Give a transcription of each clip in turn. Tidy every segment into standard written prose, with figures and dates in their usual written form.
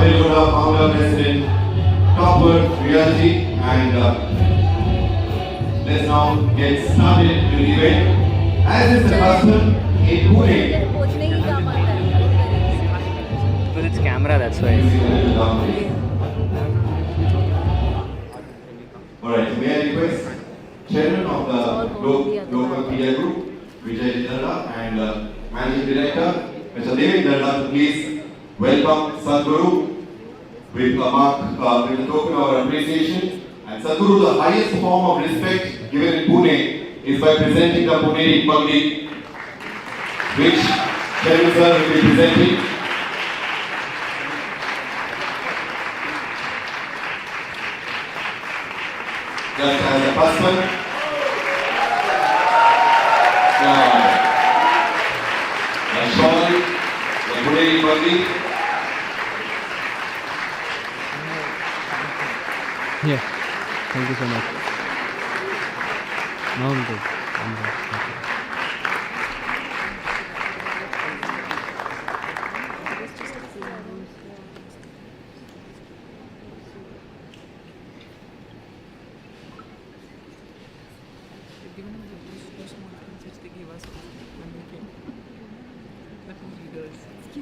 Abhay Loda, founder, president, Topper Reality, and let's now get started with the event. As is the custom in Pune, Because it's camera, that's why. Alright, so may I request Chairman of the local media group, Vijaya Darda, and Managing Director, Mr. Darda, to please welcome Sadhguru with a mark, with a token of our appreciation. And Sadhguru, the highest form of respect given in Pune is by presenting the Pune Pagdi, which Chairman Sir will be presenting. Just as a person, a shawl, the Pune Pagdi. Yeah, thank you so much. No, I'm good.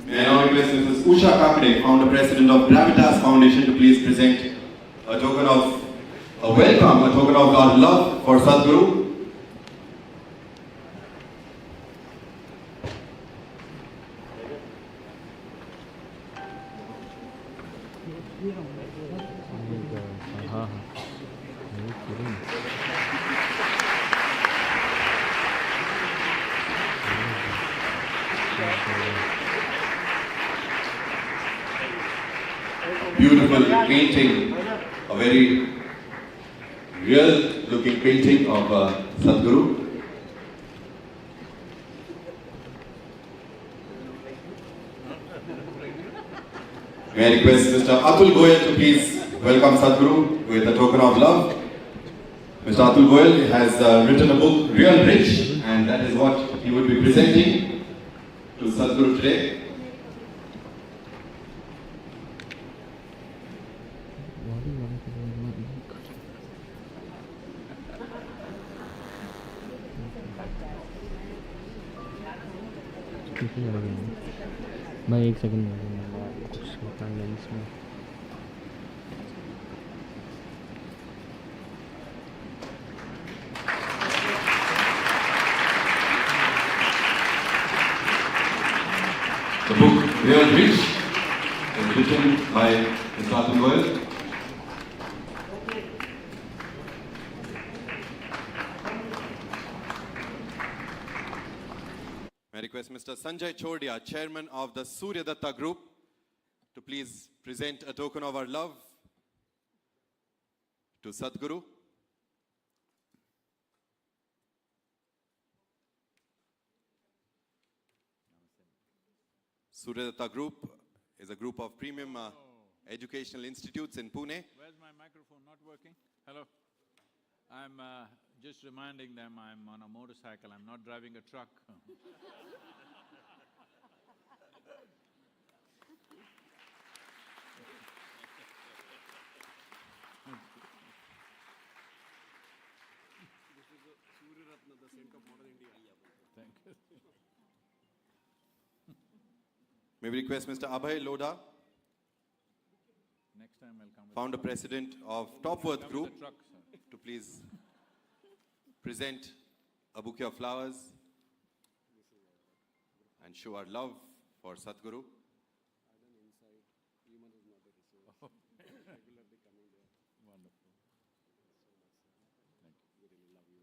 May I now request Mrs. Usha Kakade, founder president of Gravitas Foundation, to please present a token of a welcome, a token of our love for Sadhguru. Beautiful painting, a very real looking painting of Sadhguru. May I request Mr. Atul Goyal to please welcome Sadhguru with a token of love. Mr. Atul Goyal has written a book, Real Rich, and that is what he would be presenting to Sadhguru today. भाई एक second कुछ करना है इसमें. The book Real Rich is written by Mr. Atul Goyal. I request Mr. Sanjay Chodia, chairman of the Surya Datta Group, to please present a token of our love to Sadhguru. Surya Datta Group is a group of premium educational institutes in Pune. Where's my microphone? Not working? Hello? I'm just reminding them I'm on a motorcycle, I'm not driving a truck. Thank you. May we request Mr. Abhay Loda, Next time I'll come with founder president of Topworth come Group, with a truck, sir. to please present a bouquet of flowers and show our love for Sadhguru. Wonderful. Thank you. We really love you.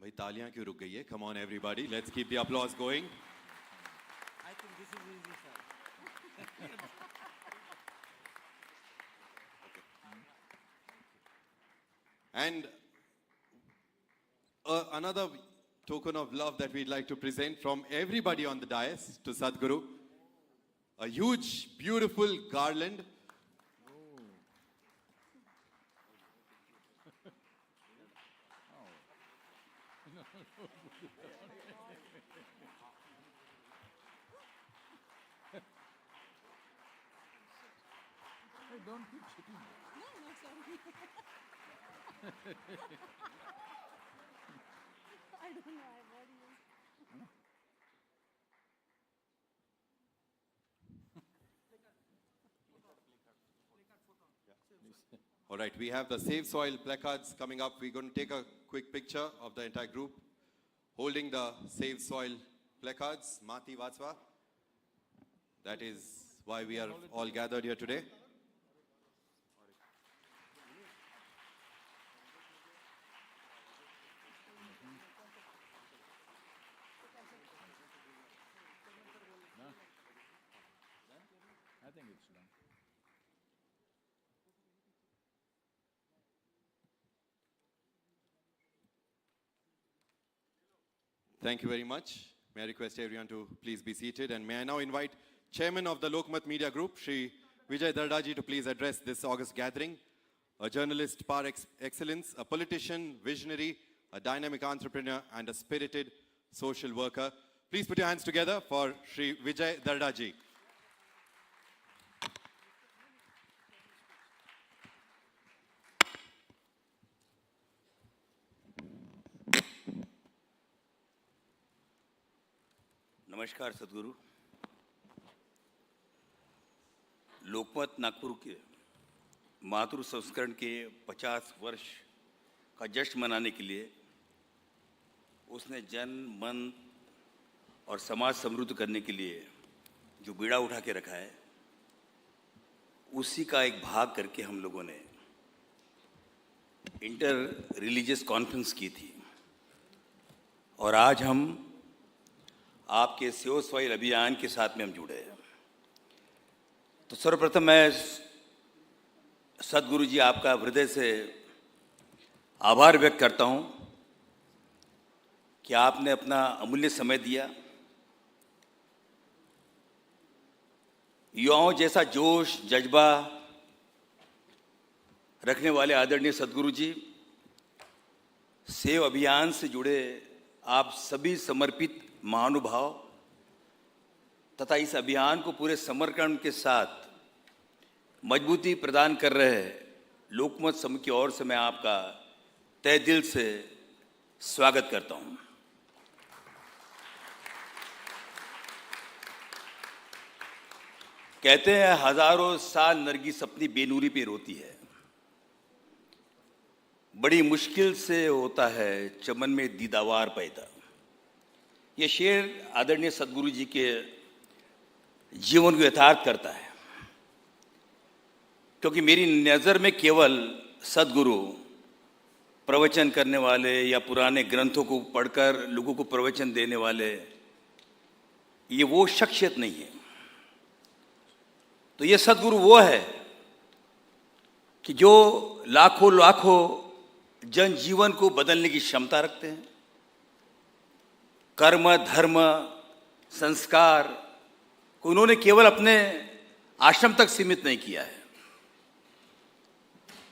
Bhai taaliyan kyun ruk gayi hai? Come on everybody, let's keep the applause going. I think this is easy, sir. And another token of love that we'd like to present from everybody on the dais to Sadhguru. A huge, beautiful garland. Hey, don't keep shitting. No, sorry. I don't know. What do you? All right, we have the Save Soil placards coming up. We're going to take a quick picture of the entire group holding the Save Soil placards. Mati Vatsva. That is why we are all gathered here today. I think it's done. Thank you very much. May I request everyone to please be seated, and may I now invite Chairman of the Lokmat Media Group, Shri Vijaya Darda ji, to please address this August gathering. A journalist par excellence, a politician, visionary, a dynamic entrepreneur, and a spirited social worker. Please put your hands together for Shri Vijaya Darda ji. नमस्कार सदगुरु। लोकमत नागपुर के मातृ संस्करण के 50 वर्ष का जश्न मनाने के लिए उसने जन मन और समाज समृद्ध करने के लिए जो बीड़ा उठा के रखा है, उसी का एक भाग करके हम लोगों ने इंटर रिलीजियस कॉन्फ्रेंस की थी। और आज हम आपके सेव सॉइल अभियान के साथ में हम जुड़े हैं। तो सर्वप्रथम मैं सदगुरु जी आपका हृदय से आभार व्यक्त करता हूं कि आपने अपना अमूल्य समय दिया। युवाओं जैसा जोश जज्बा रखने वाले आदरणीय सदगुरु जी, सेव अभियान से जुड़े आप सभी समर्पित महानुभाव तथा इस अभियान को पूरे समर्पण के साथ मजबूती प्रदान कर रहे लोकमत समूह की ओर से मैं आपका तहे दिल से स्वागत करता हूं। कहते हैं हजारों साल नरगिस अपनी बेनूरी पे रोती है, बड़ी मुश्किल से होता है चमन में दीदावार पैदा। ये शेर आदरणीय सदगुरु जी के जीवन को यथार्थ करता है, क्योंकि मेरी नज़र में केवल सदगुरु प्रवचन करने वाले या पुराने ग्रंथों को पढ़कर लोगों को प्रवचन देने वाले ये वो शख्सियत नहीं है। तो ये सदगुरु वो है कि जो लाखों लाखों जनजीवन को बदलने की क्षमता रखते हैं। कर्म धर्म संस्कार को उन्होंने केवल अपने आश्रम तक सीमित नहीं किया है,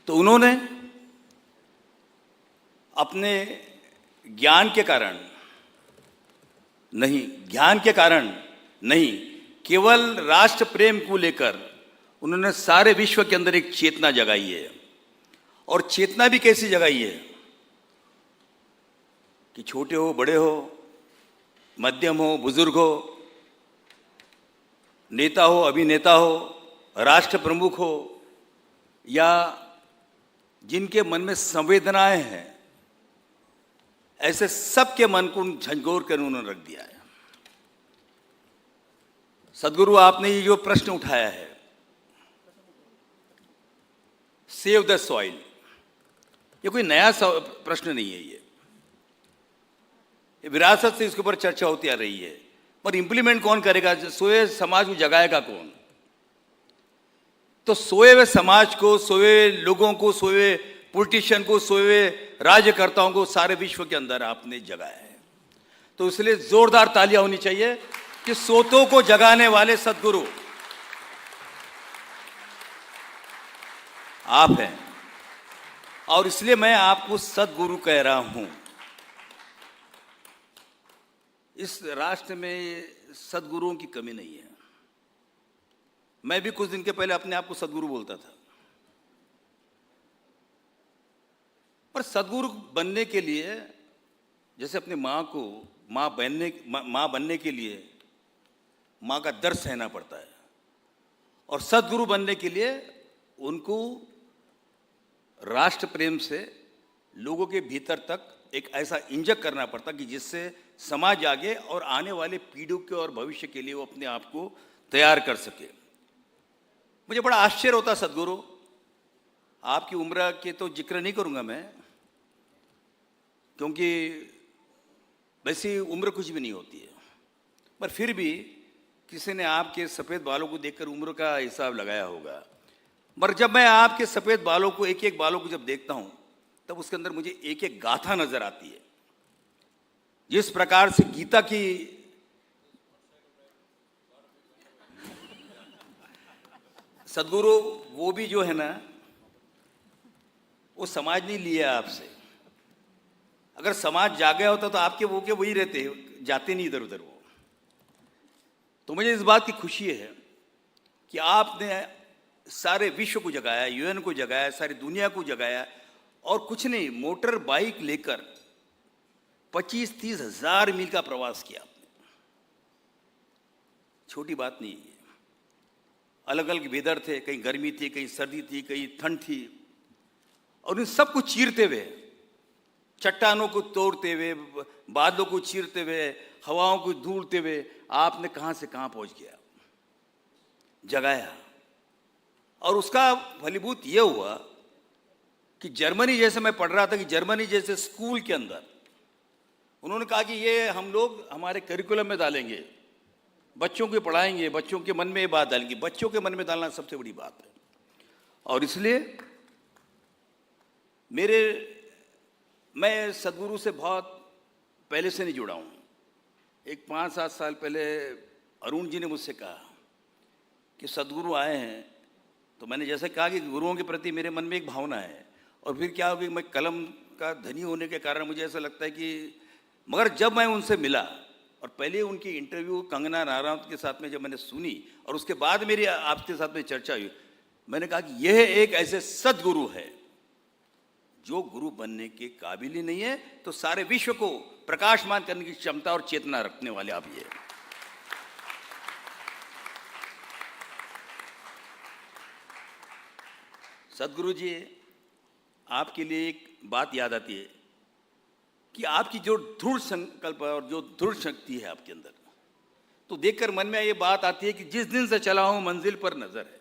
तो उन्होंने अपने ज्ञान के कारण नहीं केवल राष्ट्र प्रेम को लेकर उन्होंने सारे विश्व के अंदर एक चेतना जगाई है। और चेतना भी कैसी जगाई है कि छोटे हो बड़े हो, मध्यम हो बुजुर्ग हो, नेता हो अभिनेता हो, राष्ट्र प्रमुख हो, या जिनके मन में संवेदनाएं हैं, ऐसे सबके मन को झंझोर कर उन्होंने रख दिया है। सदगुरु आपने ये जो प्रश्न उठाया है, सेव द सॉइल, ये कोई नया प्रश्न नहीं है। ये विरासत से इसके ऊपर चर्चा होती आ रही है, पर इंप्लीमेंट कौन करेगा? सोए समाज को जगाएगा कौन? तो सोए हुए समाज को, सोए लोगों को, सोए पॉलिटिशियन को, सोए राज्यकर्ताओं को सारे विश्व के अंदर आपने जगाया है। तो इसलिए जोरदार तालियां होनी चाहिए कि सोतों को जगाने वाले सदगुरु आप हैं। और इसलिए मैं आपको सदगुरु कह रहा हूं। इस राष्ट्र में सद्गुरुओं की कमी नहीं है। मैं भी कुछ दिन के पहले अपने आप को सद्गुरु बोलता था, पर सद्गुरु बनने के लिए जैसे अपनी माँ को माँ बनने के लिए माँ का दर्द सहना पड़ता है, और सद्गुरु बनने के लिए उनको राष्ट्र प्रेम से लोगों के भीतर तक एक ऐसा इंजेक्ट करना पड़ता कि जिससे समाज आगे और आने वाले पीढ़ियों के और भविष्य के लिए वो अपने आप को तैयार कर सके। मुझे बड़ा आश्चर्य होता सद्गुरु, आपकी उम्र के तो जिक्र नहीं करूंगा मैं, क्योंकि वैसी उम्र कुछ भी नहीं होती है, पर फिर भी किसी ने आपके सफ़ेद बालों को देखकर उम्र का हिसाब लगाया होगा। मगर जब मैं आपके सफ़ेद बालों को एक एक बालों को जब देखता हूं तब उसके अंदर मुझे एक एक गाथा नजर आती है। जिस प्रकार से गीता की सद्गुरु वो भी जो है ना, वो समाज नहीं लिया आपसे। अगर समाज जागा होता तो आपके वो के वही रहते, जाते नहीं इधर उधर वो। तो मुझे इस बात की खुशी है कि आपने सारे विश्व को जगाया, यूएन को जगाया, सारी दुनिया को जगाया, और कुछ नहीं, मोटर बाइक लेकर 25-30 हजार मील का प्रवास किया आपने। छोटी बात नहीं है। अलग अलग वेदर थे, कहीं गर्मी थी, कहीं सर्दी थी, कहीं ठंड थी, और उन सबको चीरते हुए, चट्टानों को तोड़ते हुए, बादलों को चीरते हुए, हवाओं को ढूंढते हुए आपने कहां से कहां पहुंच गया, जगाया। और उसका फलीभूत यह हुआ कि जर्मनी जैसे मैं पढ़ रहा था कि जर्मनी जैसे स्कूल के अंदर उन्होंने कहा कि ये हम लोग हमारे करिकुलम में डालेंगे, बच्चों को पढ़ाएंगे, बच्चों के मन में ये बात डालेंगे। बच्चों के मन में डालना सबसे बड़ी बात है। और इसलिए मैं सद्गुरु से बहुत पहले से नहीं जुड़ा हूँ। एक 5-7 साल पहले अरुण जी ने मुझसे कहा कि सद्गुरु आए हैं, तो मैंने जैसे कहा कि गुरुओं के प्रति मेरे मन में एक भावना है। और फिर क्या हो गया, मैं कलम का धनी होने के कारण मुझे ऐसा लगता है कि, मगर जब मैं उनसे मिला और पहले उनकी इंटरव्यू कंगना नारायण के साथ में जब मैंने सुनी और उसके बाद मेरी आपके साथ में चर्चा हुई, मैंने कहा कि यह एक ऐसे सद्गुरु है जो गुरु बनने के काबिल ही नहीं है, तो सारे विश्व को प्रकाशमान करने की क्षमता और चेतना रखने वाले आप ये। सद्गुरु जी, आपके लिए एक बात याद आती है कि आपकी जो दृढ़ संकल्प और जो दृढ़ शक्ति है आपके अंदर, तो देखकर मन में ये बात आती है कि जिस दिन से चला हूं मंजिल पर नजर है,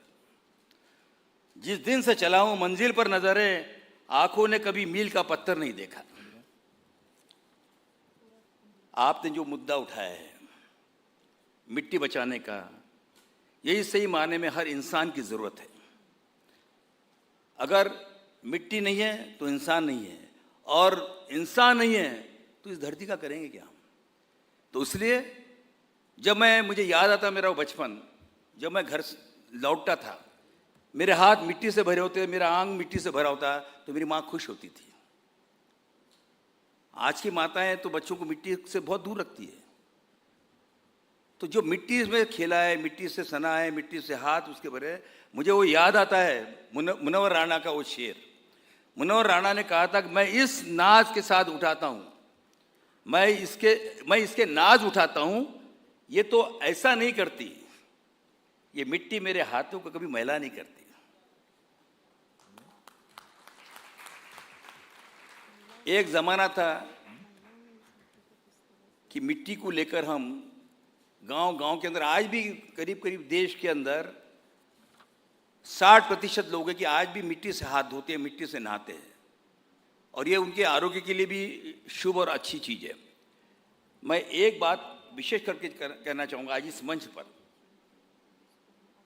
जिस दिन से चला हूं मंजिल पर नजर है, आंखों ने कभी मील का पत्थर नहीं देखा। आपने जो मुद्दा उठाया है मिट्टी बचाने का, यही सही मायने में हर इंसान की जरूरत है। अगर मिट्टी नहीं है तो इंसान नहीं है, और इंसान नहीं है तो इस धरती का करेंगे क्या हम। तो इसलिए जब मुझे याद आता मेरा वो बचपन, जब मैं घर लौटता था, मेरे हाथ मिट्टी से भरे होते, मेरा आंग मिट्टी से भरा होता, तो मेरी माँ खुश होती थी। आज की माताएं तो बच्चों को मिट्टी से बहुत दूर रखती है। तो जो मिट्टी में खेला है, मिट्टी से सना है, मिट्टी से हाथ उसके भरे, मुझे वो याद आता है मुनव्वर राणा का वो शेर। मुनव्वर राणा ने कहा था कि मैं इस नाज के साथ उठाता हूं, मैं इसके नाज उठाता हूं, ये तो ऐसा नहीं करती, ये मिट्टी मेरे हाथों को कभी मैला नहीं करती। एक जमाना था कि मिट्टी को लेकर हम गांव के अंदर, आज भी करीब करीब देश के अंदर 60% लोग हैं कि आज भी मिट्टी से हाथ धोते हैं, मिट्टी से नहाते हैं, और ये उनके आरोग्य के लिए भी शुभ और अच्छी चीज है। मैं एक बात विशेष करके कहना चाहूँगा आज इस मंच पर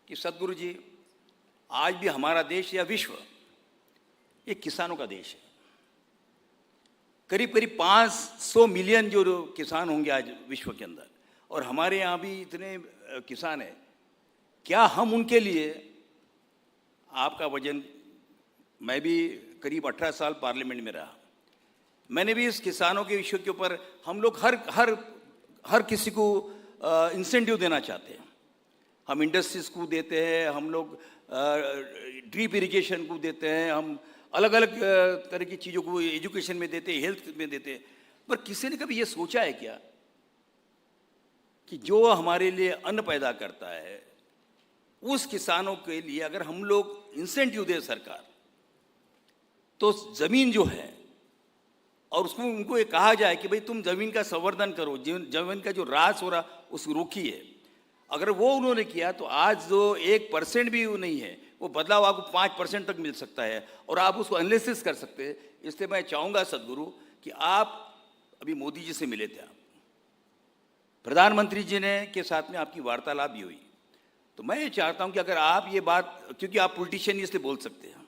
कि सद्गुरु जी, आज भी हमारा देश या विश्व ये किसानों का देश है। करीब करीब 500 मिलियन जो किसान होंगे आज विश्व के अंदर, और हमारे यहाँ भी इतने किसान हैं। क्या हम उनके लिए, आपका वजन, मैं भी करीब 18 साल पार्लियामेंट में रहा, मैंने भी इस किसानों के विषय के ऊपर, हम लोग हर हर किसी को इंसेंटिव देना चाहते हैं। हम इंडस्ट्रीज को देते हैं, हम लोग ड्रिप इरिगेशन को देते हैं, हम अलग अलग तरह की चीज़ों को एजुकेशन में देते हैं, हेल्थ में देते हैं, पर किसी ने कभी ये सोचा है क्या कि जो हमारे लिए अन्न पैदा करता है उस किसानों के लिए अगर हम लोग इंसेंटिव दे सरकार, तो ज़मीन जो है और उसको उनको ये कहा जाए कि भाई तुम ज़मीन का संवर्धन करो, ज़मीन का जो ह्रास हो रहा उसको रोकिए, अगर वो उन्होंने किया तो आज जो 1% भी वो नहीं है, वो बदलाव आपको 5% तक मिल सकता है और आप उसको एनालिसिस कर सकते हैं। इसलिए मैं चाहूँगा सदगुरु कि आप अभी मोदी जी से मिले थे, आप प्रधानमंत्री जी ने के साथ में आपकी वार्तालाप भी हुई, तो मैं ये चाहता हूँ कि अगर आप ये बात, क्योंकि आप पॉलिटिशियन इसलिए बोल सकते हैं,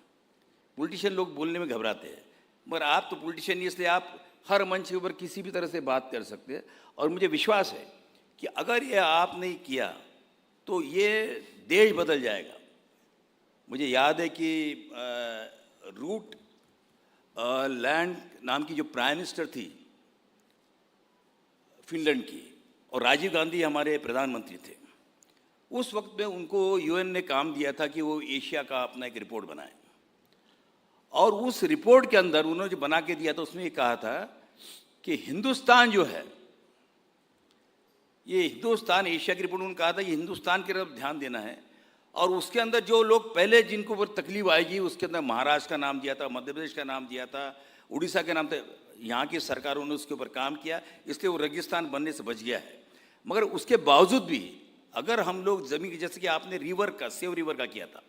पॉलिटिशियन लोग बोलने में घबराते हैं, मगर आप तो पॉलिटिशियन इसलिए आप हर मंच के ऊपर किसी भी तरह से बात कर सकते हैं। और मुझे विश्वास है कि अगर ये आपने किया तो ये देश बदल जाएगा। मुझे याद है कि रूट लैंड नाम की जो प्राइम मिनिस्टर थी फिनलैंड की, और राजीव गांधी हमारे प्रधानमंत्री थे, उस वक्त में उनको यूएन ने काम दिया था कि वो एशिया का अपना एक रिपोर्ट बनाए, और उस रिपोर्ट के अंदर उन्होंने जो बना के दिया था उसमें ये कहा था कि हिंदुस्तान जो है, ये हिंदुस्तान, एशिया की रिपोर्ट उन्होंने कहा था ये हिंदुस्तान की तरफ ध्यान देना है, और उसके अंदर जो लोग पहले जिनको वो तकलीफ आएगी उसके अंदर महाराष्ट्र का नाम दिया था, मध्य प्रदेश का नाम दिया था, उड़ीसा का नाम था। यहाँ की सरकारों ने उसके ऊपर काम किया, इसलिए वो रेगिस्तान बनने से बच गया है। मगर उसके बावजूद भी अगर हम लोग ज़मीन, जैसे कि आपने रिवर का, सेव रिवर का किया था,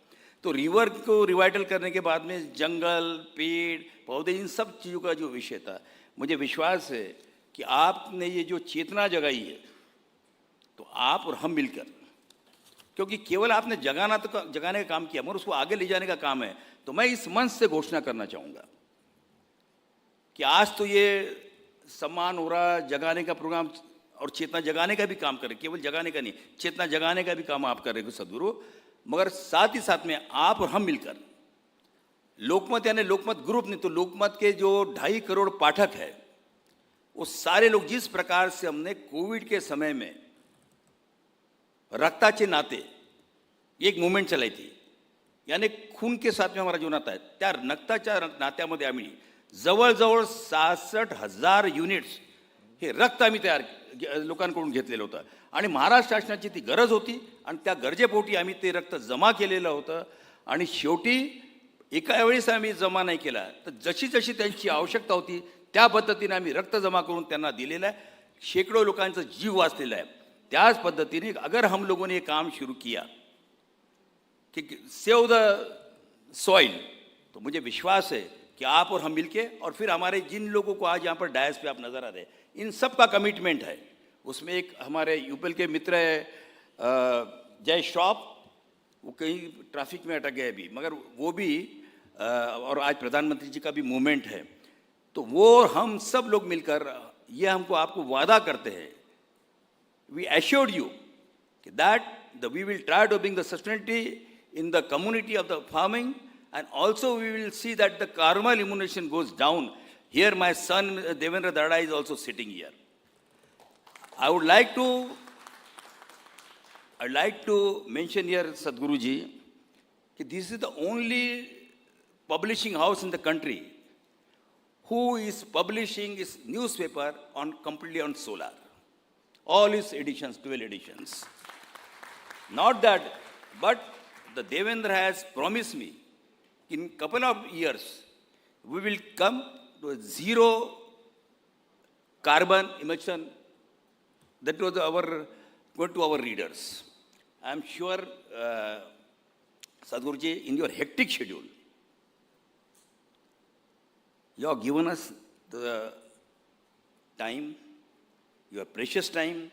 तो रिवर को रिवाइटल करने के बाद में जंगल, पेड़ पौधे, इन सब चीज़ों का जो विषय था, मुझे विश्वास है कि आपने ये जो चेतना जगाई है, तो आप और हम मिलकर, क्योंकि केवल आपने जगाने का काम किया मगर उसको आगे ले जाने का काम है, तो मैं इस मंच से घोषणा करना चाहूँगा कि आज तो ये सम्मान हो रहा, जगाने का प्रोग्राम और चेतना जगाने का भी काम कर रहे, केवल जगाने का नहीं, चेतना जगाने का भी काम आप कर रहे हो सदगुरु, मगर साथ ही साथ में आप और हम मिलकर लोकमत, यानी लोकमत ग्रुप नहीं तो लोकमत के जो 2.5 करोड़ पाठक है, वो सारे लोग, जिस प्रकार से हमने कोविड के समय में रक्ताचे नाते एक मूवमेंट चलाई थी, यानी खून के साथ में हमारा जो नाता आहे, त्या रक्ताच्या नात्यामध्ये आम्ही जवळजवळ 66,000 युनिट्स हे रक्त आम्ही तयार लोकांकडून घेतलेलं होतं, आणि महाराष्ट्र शासनाची ती गरज होती आणि त्या गरजेपोटी आम्ही ते रक्त जमा केलेलं होतं, आणि शेवटी एका वेळेस आम्ही जमा नाही केला, तर जशी जशी त्यांची आवश्यकता होती त्या पद्धतीने आम्ही रक्त जमा करून त्यांना दिलेलं आहे, शेकडो लोकांचा जीव वाचलेला आहे। त्याच पद्धतीने अगर हम लोगों ने ये काम शुरू किया कि सेव द सॉइल, तो मुझे विश्वास है कि आप और हम मिलके, और फिर हमारे जिन लोगों को आज यहाँ पर डायस पे आप नज़र आ रहे हैं, इन सब का कमिटमेंट है। उसमें एक हमारे यूपीएल के मित्र है जय श्रॉफ, वो कहीं ट्रैफिक में अटक गए अभी, मगर वो भी और आज प्रधानमंत्री जी का भी मूवमेंट है, तो वो हम सब लोग मिलकर ये हमको आपको वादा करते हैं, we assured you that we will try to bring the sustainability in the community of the farming, and also we will see that the carbon elimination goes down. Here my son Devendra Darda is also sitting here. I would like to mention here, Sadhguru ji, that this is the only publishing house in the country who is publishing his newspaper completely on solar. All his editions, 12 editions. Not that, but the Devendra has promised me, in couple of years, we will come to a zero carbon emission. That was going to our readers. I am sure, Sadhguruji, in your hectic schedule, you have given us the time, your precious time,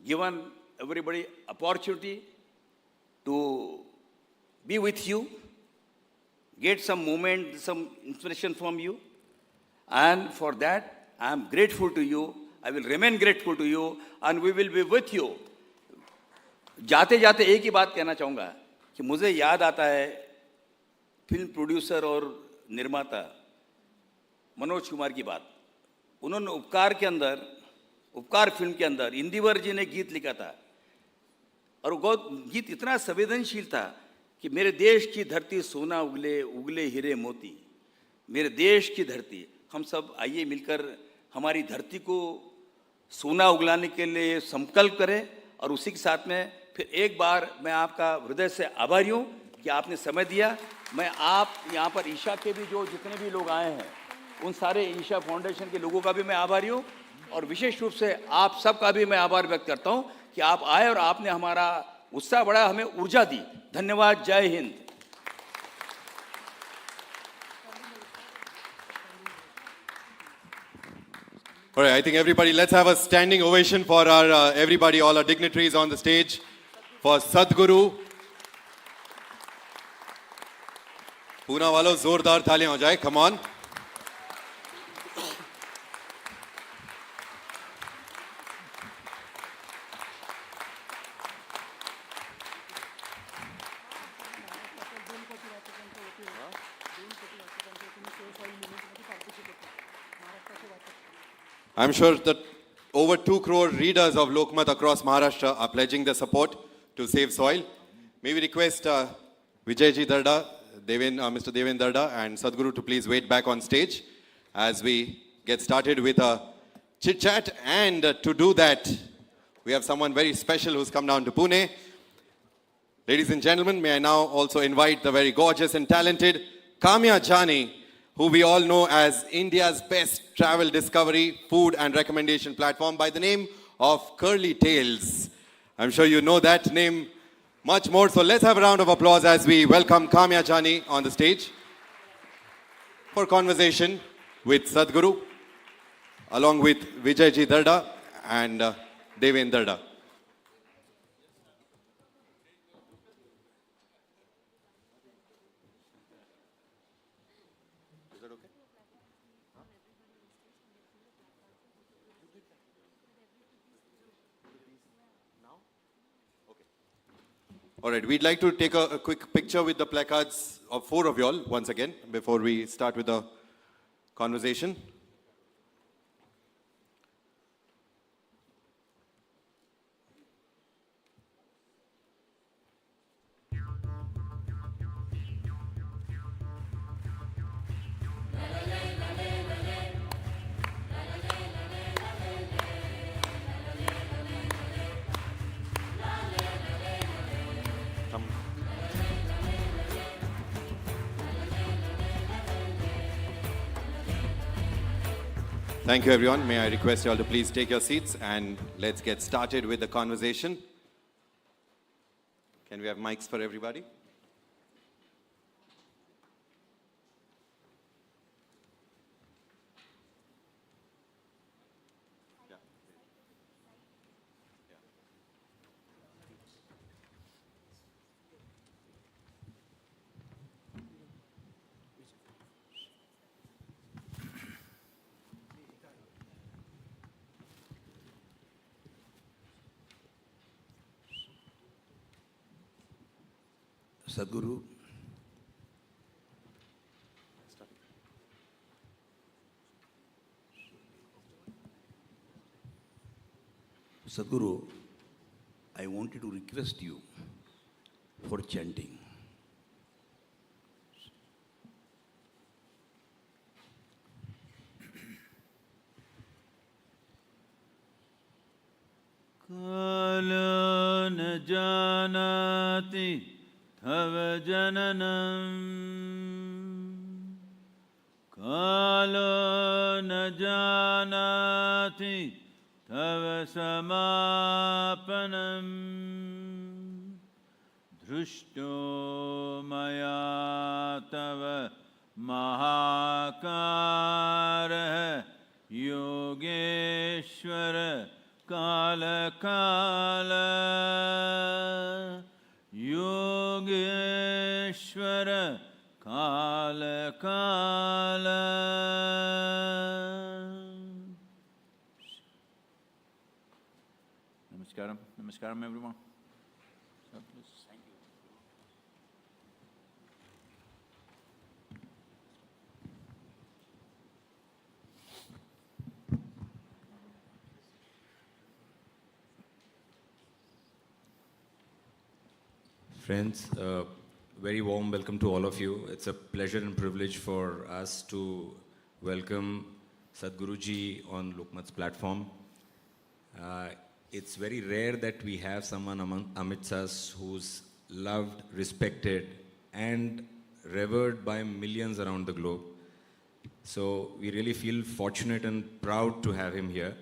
given everybody opportunity to be with you, get some moment, some inspiration from you, and for that I am grateful to you. I will remain grateful to you, and we will be with you. जाते जाते एक ही बात कहना चाहूँगा कि मुझे याद आता है फिल्म प्रोड्यूसर और निर्माता मनोज कुमार की बात। उन्होंने उपकार फिल्म के अंदर इंदिवर जी ने गीत लिखा था, और वो गीत इतना संवेदनशील था कि मेरे देश की धरती सोना उगले उगले हीरे मोती, मेरे देश की धरती। हम सब आइए मिलकर हमारी धरती को सोना उगलाने के लिए संकल्प करें, और उसी के साथ में फिर एक बार मैं आपका हृदय से आभारी हूँ कि आपने समय दिया। मैं आप यहाँ पर ईशा के भी जो जितने भी लोग आए हैं उन सारे ईशा फाउंडेशन के लोगों का भी मैं आभारी हूँ, और विशेष रूप से आप सबका भी मैं आभार व्यक्त करता हूँ कि आप आए और आपने हमारा उत्साह बढ़ाया, हमें ऊर्जा दी। धन्यवाद। जय Hind. All right, I think everybody, let's have a standing ovation for our everybody, all our dignitaries on the stage, for Sadhguru. Pune walo, zordar thaliyan ho jaye, come on. I'm sure that over 2 crore readers of Lokmat across Maharashtra are pledging their support to save soil. May we request Vijaya ji Darda, Mr. Deven Darda and Sadhguru to please wait back on stage as we get started with a chit chat. And to do that, we have someone very special who's come down to Pune. Ladies and gentlemen, may I now also invite the very gorgeous and talented Kamya Jani, who we all know as India's best travel discovery, food and recommendation platform by the name of Curly Tales. I'm sure you know that name much more, so let's have a round of applause as we welcome Kamya Jani on the stage for conversation with Sadhguru, along with Vijay ji Darda and Deven Darda. All right, we'd like to take a quick picture with the placards of 4 of y'all once again before we start with the conversation. Thank you, everyone. May I request you all to please take your seats and let's get started with the conversation. Can we have mics for everybody? Sadhguru, Sadhguru, I wanted to request you for chanting. Kala na janati Thav jananam Kalo na janati Thav samapanam Dhrushto maya Tava Mahakara Yogeshwara Kala Kala Yogeshwara Kala Kala. Namaskaram. Namaskaram, everyone. Thank you. Friends, very warm welcome to all of you. It's a pleasure and privilege for us to welcome Sadhguruji on Lokmat's platform. It's very rare that we have someone amidst us who's loved, respected, and revered by millions around the globe. So we really feel fortunate and proud to have him here.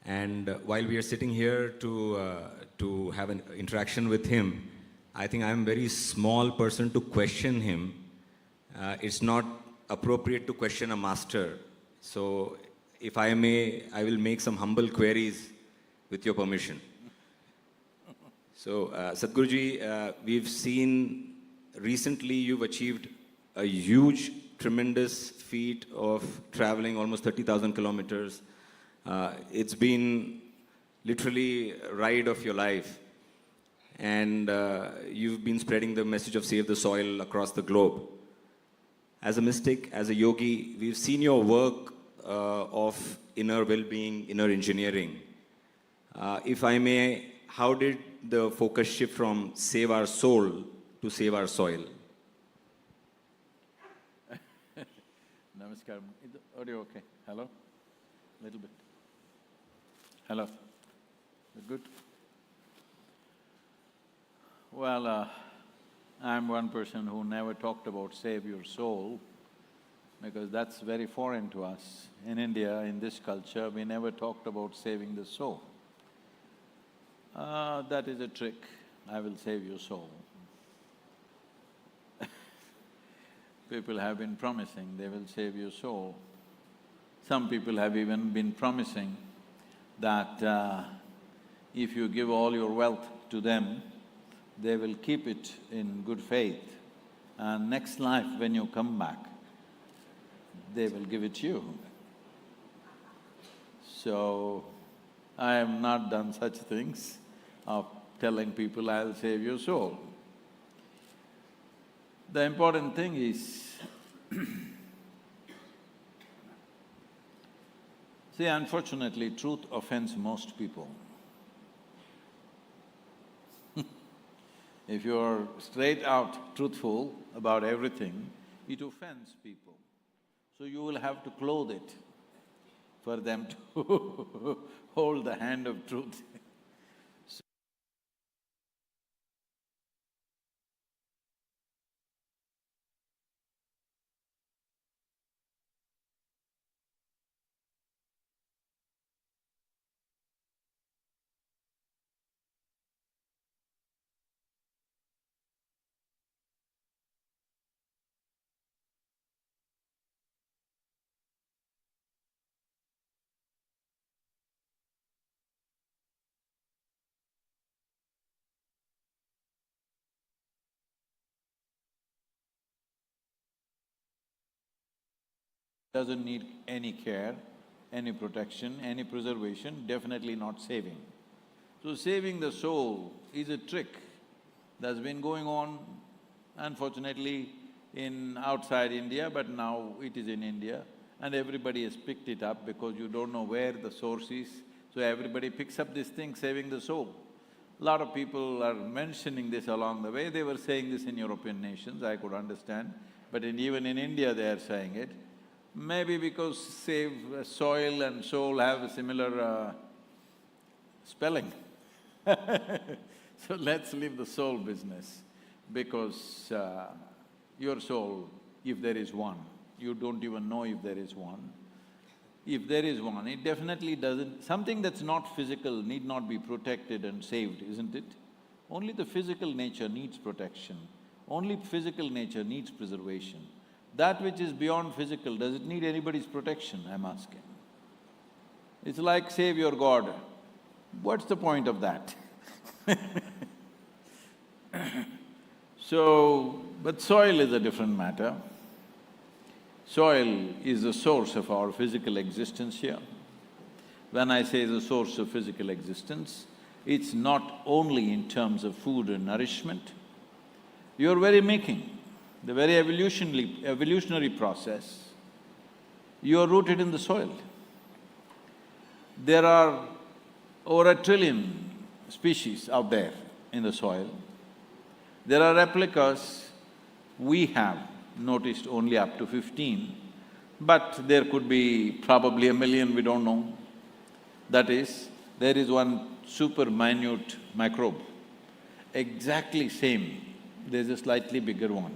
And while we are sitting here to have an interaction with him, I think I'm a very small person to question him. It's not appropriate to question a master. So if I may, I will make some humble queries with your permission. So Sadhguruji, we've seen recently you've achieved a huge, tremendous feat of traveling almost 30,000 kilometers. It's been literally a ride of your life. And you've been spreading the message of save the soil across the globe. As a mystic, as a yogi, we've seen your work of inner well-being, inner engineering. If I may, how did the focus shift from save our soul to save our soil? Namaskaram. Is the audio okay? Hello? Little bit. Hello? Good? Well, I'm one person who never talked about save your soul because that's very foreign to us. In India, in this culture, we never talked about saving the soul. That is a trick. I will save your soul. People have been promising they will save your soul. Some people have even been promising that if you give all your wealth to them, they will keep it in good faith, and next life when you come back, they will give it to you. So, I have not done such things of telling people I'll save your soul. The important thing is see, unfortunately, truth offends most people. If you're straight out truthful about everything, it offends people. So you will have to clothe it for them to hold the hand of truth. Doesn't need any care, any protection, any preservation, definitely not saving. So saving the soul is a trick that's been going on, unfortunately, in outside India, but now it is in India, and everybody has picked it up because you don't know where the source is, so everybody picks up this thing, saving the soul. A lot of people are mentioning this along the way. They were saying this in European nations, I could understand, but even in India they are saying it. Maybe because save soil and soul have a similar spelling. So let's leave the soul business, because your soul, if there is one, you don't even know if there is one. If there is one, it definitely doesn't… Something that's not physical need not be protected and saved, isn't it? Only the physical nature needs protection. Only physical nature needs preservation. That which is beyond physical, does it need anybody's protection, I'm asking? It's like save your God. What's the point of that? So, but soil is a different matter. Soil is the source of our physical existence here. When I say the source of physical existence, it's not only in terms of food and nourishment. Your very making, the very evolutionary process, you are rooted in the soil. There are over 1 trillion species out there in the soil. There are replicas we have noticed only up to 15, but there could be probably 1,000,000, we don't know. That is, there is one super minute microbe, exactly same, there's a slightly bigger one.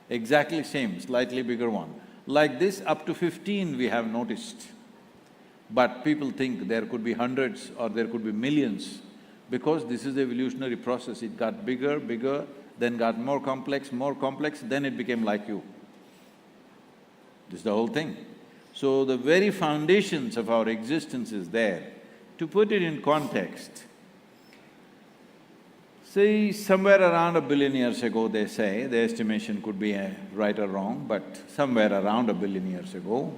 Exactly same, slightly bigger one. Like this, up to 15 we have noticed. But people think there could be hundreds or there could be millions, because this is the evolutionary process. It got bigger, bigger, then got more complex, then it became like you. This is the whole thing. So the very foundations of our existence is there. To put it in context, say somewhere around 1,000,000,000 years ago, they say, the estimation could be right or wrong, but somewhere around 1,000,000,000 years ago,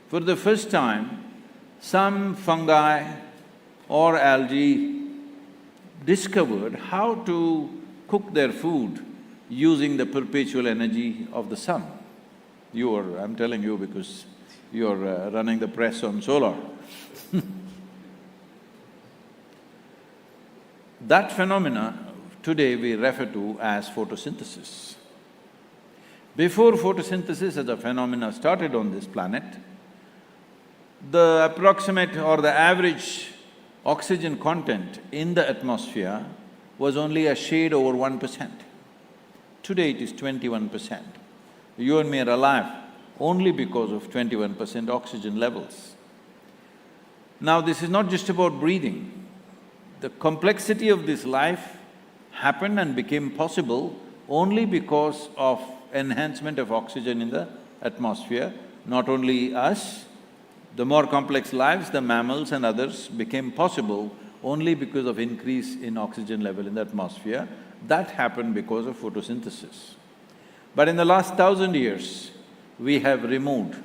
for the first time, some fungi or algae discovered how to cook their food using the perpetual energy of the sun. I'm telling you because you're running the press on solar. That phenomena today we refer to as photosynthesis. Before photosynthesis as a phenomena started on this planet, the approximate or the average oxygen content in the atmosphere was only a shade over 1%. Today it is 21%. You and me are alive only because of 21% oxygen levels. Now this is not just about breathing. The complexity of this life happened and became possible only because of enhancement of oxygen in the atmosphere. Not only us, the more complex lives, the mammals and others became possible only because of increase in oxygen level in the atmosphere. That happened because of photosynthesis. But in the last 1,000 years, we have removed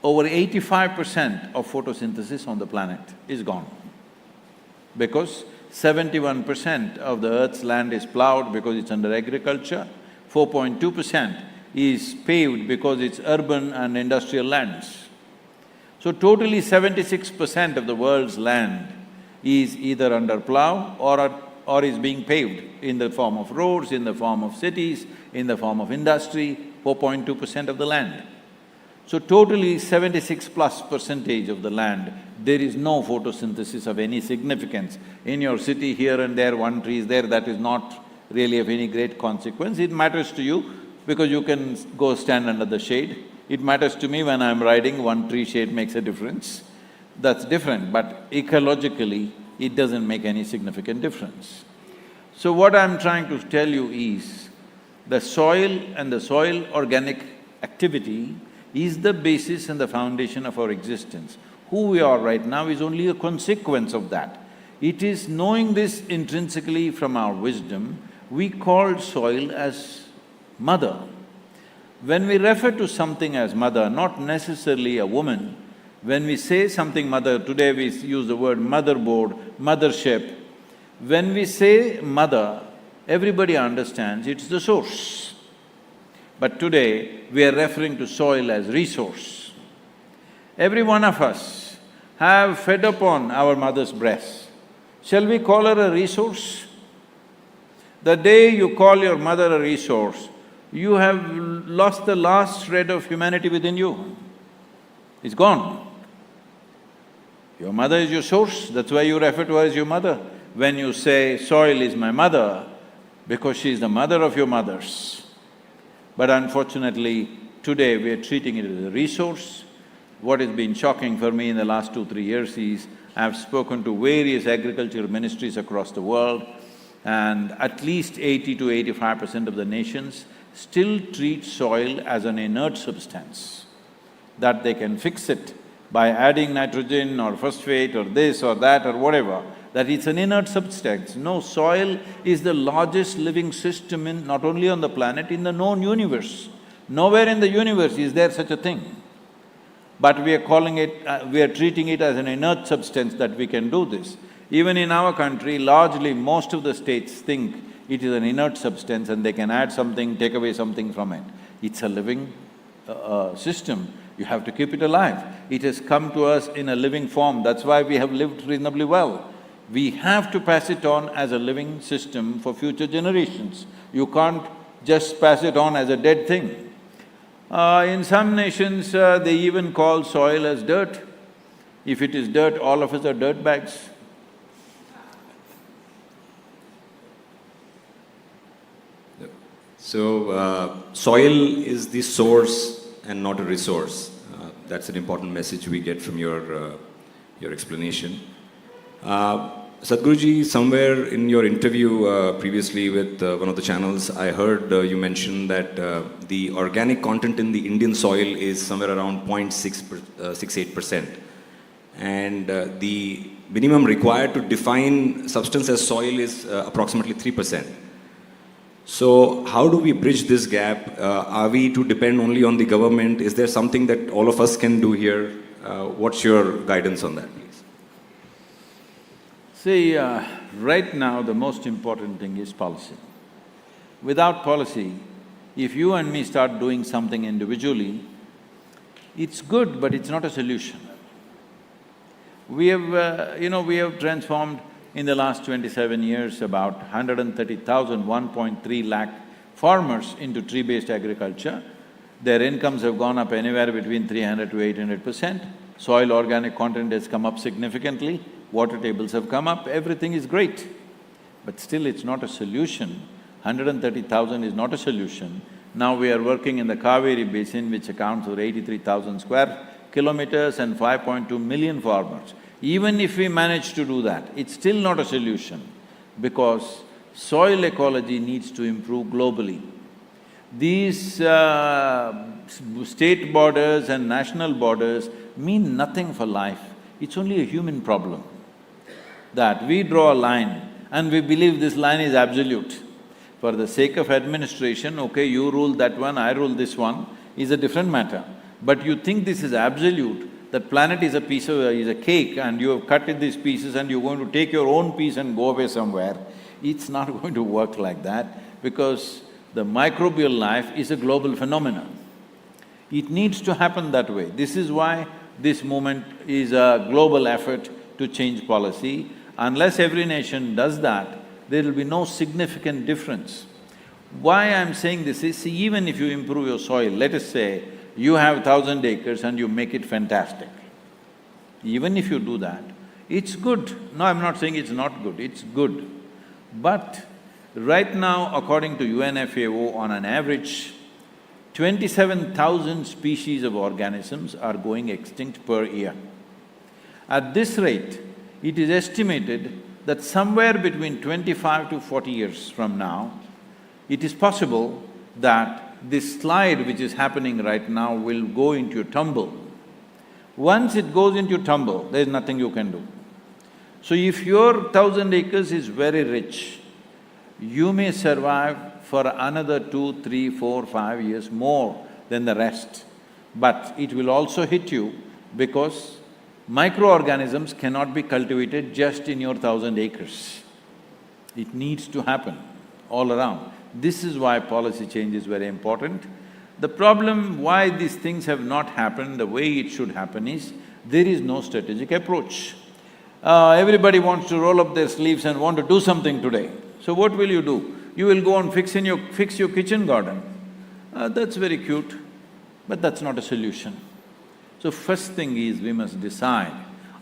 over 85% of photosynthesis on the planet is gone. Because 71% of the earth's land is plowed because it's under agriculture, 4.2% is paved because it's urban and industrial lands. So totally 76% of the world's land is either under plow or is being paved in the form of roads, in the form of cities, in the form of industry, 4.2% of the land. So totally 76+% of the land, there is no photosynthesis of any significance. In your city, here and there, one tree is there, that is not really of any great consequence. It matters to you because you can go stand under the shade. It matters to me when I'm riding, one tree shade makes a difference. That's different, but ecologically, it doesn't make any significant difference. So what I'm trying to tell you is, the soil and the soil organic activity is the basis and the foundation of our existence. Who we are right now is only a consequence of that. It is knowing this intrinsically from our wisdom, we called soil as mother. When we refer to something as mother, not necessarily a woman, when we say something mother, today we use the word motherboard, mothership. When we say mother, everybody understands it's the source. But today, we are referring to soil as resource. Every one of us have fed upon our mother's breast. Shall we call her a resource? The day you call your mother a resource, you have lost the last shred of humanity within you. It's gone. Your mother is your source, that's why you refer to her as your mother. When you say, soil is my mother, because she is the mother of your mothers. But unfortunately, today we are treating it as a resource. What has been shocking for me in the last 2-3 years is, I've spoken to various agricultural ministries across the world, and at least 80 to 85% of the nations still treat soil as an inert substance, that they can fix it by adding nitrogen or phosphate or this or that or whatever, that it's an inert substance. No, soil is the largest living system in… not only on the planet, in the known universe. Nowhere in the universe is there such a thing. But we are calling it… we are treating it as an inert substance that we can do this. Even in our country, largely most of the states think it is an inert substance and they can add something, take away something from it. It's a living system. You have to keep it alive. It has come to us in a living form, that's why we have lived reasonably well. We have to pass it on as a living system for future generations. You can't just pass it on as a dead thing. In some nations, they even call soil as dirt. If it is dirt, all of us are dirt bags. So, soil is the source and not a resource. That's an important message we get from your explanation. Sadhguruji, somewhere in your interview previously with one of the channels, I heard you mention that the organic content in the Indian soil is somewhere around 0.68%. And the minimum required to define substance as soil is approximately 3%. So how do we bridge this gap? Are we to depend only on the government? Is there something that all of us can do here? What's your guidance on that, please? See, right now the most important thing is policy. Without policy, if you and me start doing something individually, it's good, but it's not a solution. We have, we have transformed in the last 27 years about 130,000, 1.3 lakh farmers into tree-based agriculture. Their incomes have gone up anywhere between 300 to 800%. Soil organic content has come up significantly, water tables have come up, everything is great. But still it's not a solution. 130,000 is not a solution. Now we are working in the Kaveri basin, which accounts for 83,000 square kilometers and 5.2 million farmers. Even if we manage to do that, it's still not a solution because soil ecology needs to improve globally. These state borders and national borders mean nothing for life. It's only a human problem that we draw a line and we believe this line is absolute. For the sake of administration, okay, you rule that one, I rule this one, is a different matter. But you think this is absolute, that planet is a cake and you have cut it these pieces and you're going to take your own piece and go away somewhere. It's not going to work like that because the microbial life is a global phenomenon. It needs to happen that way. This is why this movement is a global effort to change policy. Unless every nation does that, there will be no significant difference. Why I'm saying this is, see, even if you improve your soil, let us say, you have 1,000 acres and you make it fantastic. Even if you do that, it's good. No, I'm not saying it's not good, it's good. But right now, according to UNFAO, on an average, 27,000 species of organisms are going extinct per year. At this rate, it is estimated that somewhere between 25 to 40 years from now, it is possible that this slide which is happening right now will go into a tumble. Once it goes into tumble, there is nothing you can do. So if your 1,000 acres is very rich, you may survive for another 2, 3, 4, 5 years more than the rest. But it will also hit you because microorganisms cannot be cultivated just in your 1,000 acres. It needs to happen all around. This is why policy change is very important. The problem why these things have not happened the way it should happen is, there is no strategic approach. Everybody wants to roll up their sleeves and want to do something today. So what will you do? You will go and fix your kitchen garden. That's very cute, but that's not a solution. So first thing is we must decide,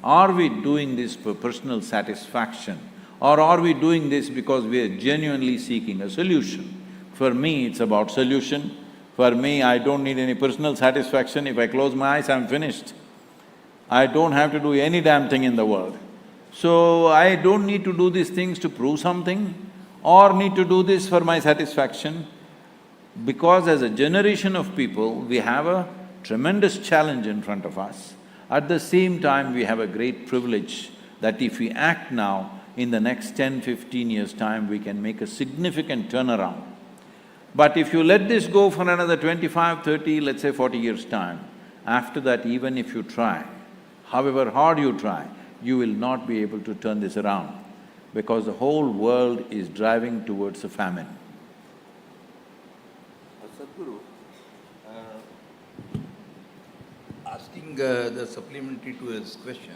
are we doing this for personal satisfaction or are we doing this because we are genuinely seeking a solution? For me, it's about solution. For me, I don't need any personal satisfaction. If I close my eyes, I'm finished. I don't have to do any damn thing in the world. So I don't need to do these things to prove something or need to do this for my satisfaction, because as a generation of people, we have a tremendous challenge in front of us. At the same time, we have a great privilege that if we act now, in the next 10, 15 years' time, we can make a significant turnaround. But if you let this go for another 25, 30, let's say 40 years' time, after that, even if you try, however hard you try, you will not be able to turn this around because the whole world is driving towards a famine. Sadhguru, asking the supplementary to his question,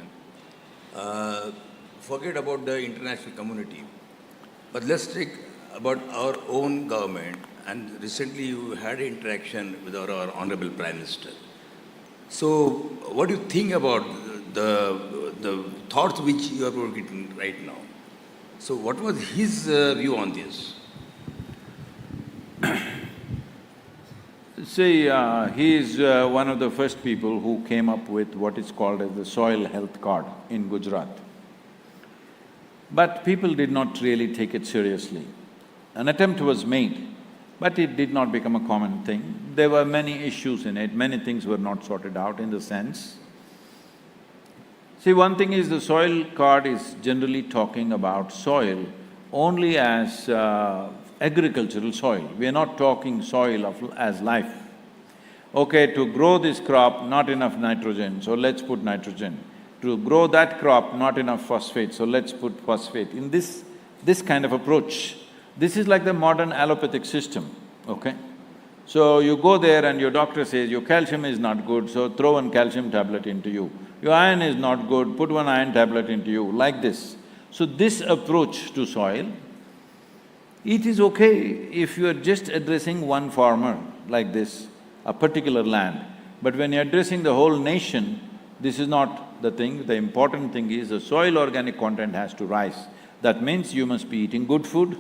forget about the international community, but let's take about our own government. And recently you had interaction with our Honorable Prime Minister. So what do you think about the thoughts which you are working right now? So what was his view on this? See, he is one of the first people who came up with what is called as the soil health card in Gujarat. But people did not really take it seriously. An attempt was made, but it did not become a common thing. There were many issues in it, many things were not sorted out in the sense. See, one thing is the soil card is generally talking about soil only as agricultural soil. We are not talking soil as life. Okay, to grow this crop, not enough nitrogen, so let's put nitrogen. To grow that crop, not enough phosphate, so let's put phosphate. In this kind of approach, this is like the modern allopathic system, okay? So you go there and your doctor says, your calcium is not good, so throw one calcium tablet into you. Your iron is not good, put one iron tablet into you, like this. So this approach to soil, it is okay if you are just addressing one farmer like this, a particular land. But when you're addressing the whole nation, this is not the thing. The important thing is the soil organic content has to rise. That means you must be eating good food,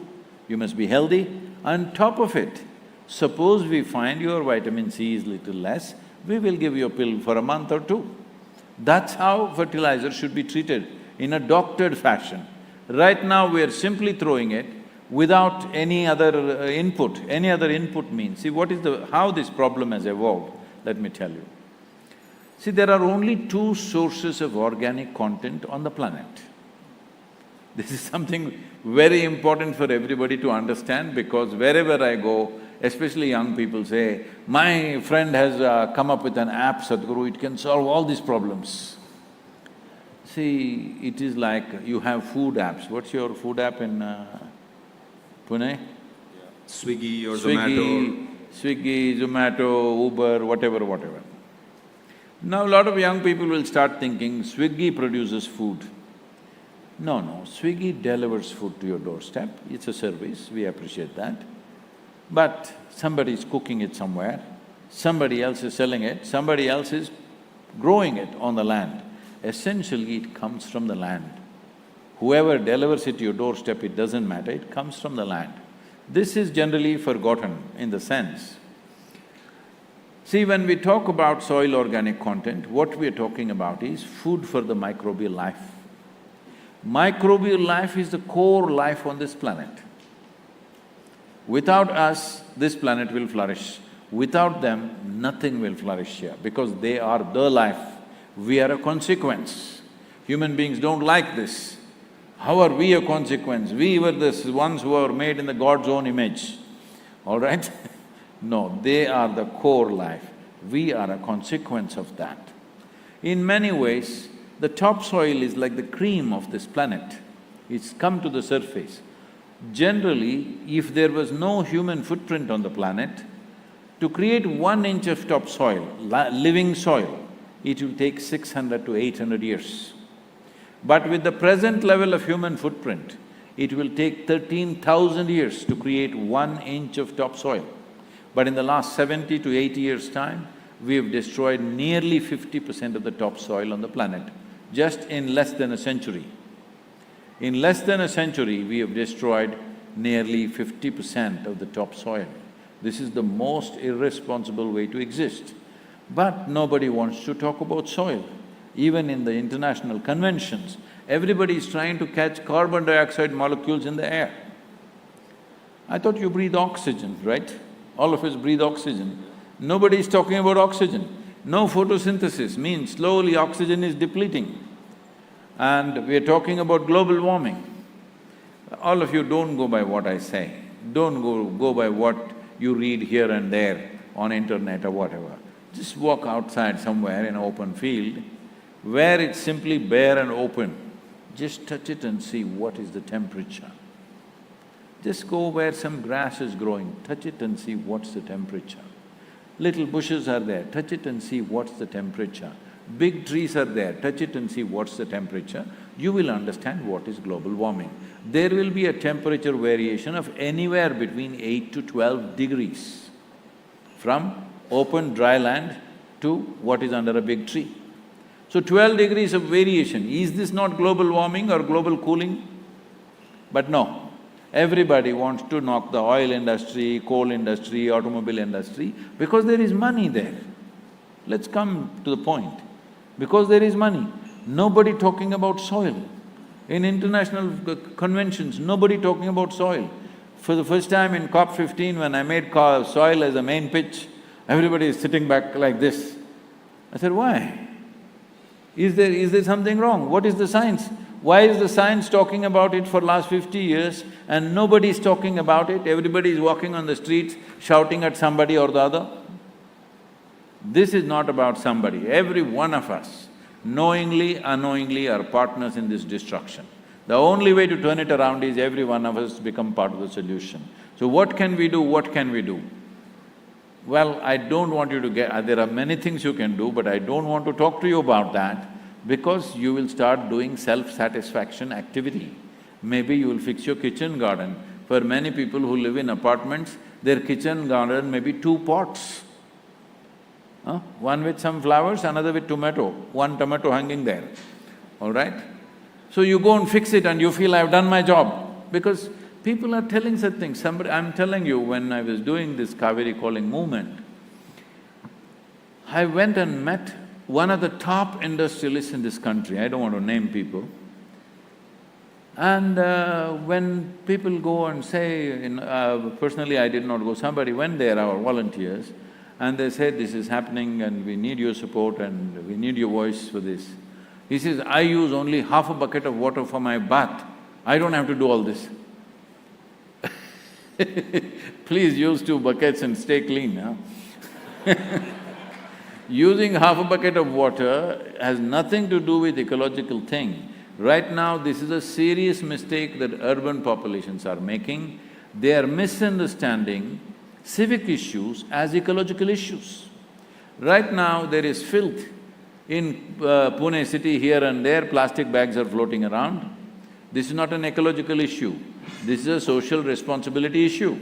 you must be healthy. On top of it, suppose we find your vitamin C is little less, we will give you a pill for a month or two. That's how fertilizer should be treated, in a doctored fashion. Right now we are simply throwing it without any other input. Any other input means, see how this problem has evolved, let me tell you. See, there are only two sources of organic content on the planet. This is something very important for everybody to understand, because wherever I go, especially young people say, my friend has come up with an app, Sadhguru, it can solve all these problems. See, it is like you have food apps. What's your food app in Pune? Swiggy or Zomato. Swiggy, Zomato, Uber, whatever. Now a lot of young people will start thinking, Swiggy produces food. No, Swiggy delivers food to your doorstep, it's a service, we appreciate that. But somebody is cooking it somewhere, somebody else is selling it, somebody else is growing it on the land. Essentially, it comes from the land. Whoever delivers it to your doorstep, it doesn't matter, it comes from the land. This is generally forgotten in the sense. See, when we talk about soil organic content, what we are talking about is food for the microbial life. Microbial life is the core life on this planet. Without us, this planet will flourish. Without them, nothing will flourish here, because they are the life. We are a consequence. Human beings don't like this. How are we a consequence? We were the ones who are made in the God's own image, all right? No, they are the core life. We are a consequence of that. In many ways, the topsoil is like the cream of this planet. It's come to the surface. Generally, if there was no human footprint on the planet, to create 1 inch of topsoil, living soil, it will take 600 to 800 years. But with the present level of human footprint, it will take 13,000 years to create 1 inch of topsoil. But in the last 70 to 80 years' time, we have destroyed nearly 50% of the topsoil on the planet, just in less than a century. In less than a century, we have destroyed nearly 50% of the topsoil. This is the most irresponsible way to exist. But nobody wants to talk about soil. Even in the international conventions, everybody is trying to catch carbon dioxide molecules in the air. I thought you breathe oxygen, right? All of us breathe oxygen. Nobody is talking about oxygen. No photosynthesis means slowly oxygen is depleting. And we are talking about global warming. All of you don't go by what I say, don't go by what you read here and there on internet or whatever. Just walk outside somewhere in an open field, where it's simply bare and open, just touch it and see what is the temperature. Just go where some grass is growing, touch it and see what's the temperature. Little bushes are there, touch it and see what's the temperature. Big trees are there, touch it and see what's the temperature. you will understand what is global warming. There will be a temperature variation of anywhere between 8 to 12 degrees, from open dry land to what is under a big tree. So 12 degrees of variation, is this not global warming or global cooling? But no, everybody wants to knock the oil industry, coal industry, automobile industry, because there is money there. Let's come to the point. Because there is money, nobody talking about soil. In international conventions, nobody talking about soil. For the first time in COP15, when I made soil as a main pitch, everybody is sitting back like this. I said, why? Is there something wrong? What is the science? Why is the science talking about it for last 50 years and nobody is talking about it? Everybody is walking on the streets shouting at somebody or the other. This is not about somebody. Every one of us, knowingly, unknowingly, are partners in this destruction. The only way to turn it around is every one of us become part of the solution. So what can we do? What can we do? Well, I don't want you to there are many things you can do, but I don't want to talk to you about that because you will start doing self-satisfaction activity. Maybe you will fix your kitchen garden. For many people who live in apartments, their kitchen garden may be 2 pots. One with some flowers, another with tomato, one tomato hanging there, all right? So you go and fix it and you feel, I've done my job, because people are telling such things. I'm telling you, when I was doing this Kaveri calling movement, I went and met one of the top industrialists in this country, I don't want to name people. And when people go and say, personally I did not go, somebody went there, our volunteers, and they said, this is happening and we need your support and we need your voice for this. He says, I use only half a bucket of water for my bath, I don't have to do all this. Please use 2 buckets and stay clean, huh? Using half a bucket of water has nothing to do with ecological thing. Right now, this is a serious mistake that urban populations are making. They are misunderstanding civic issues as ecological issues. Right now, there is filth. In Pune city, here and there, plastic bags are floating around. This is not an ecological issue, this is a social responsibility issue.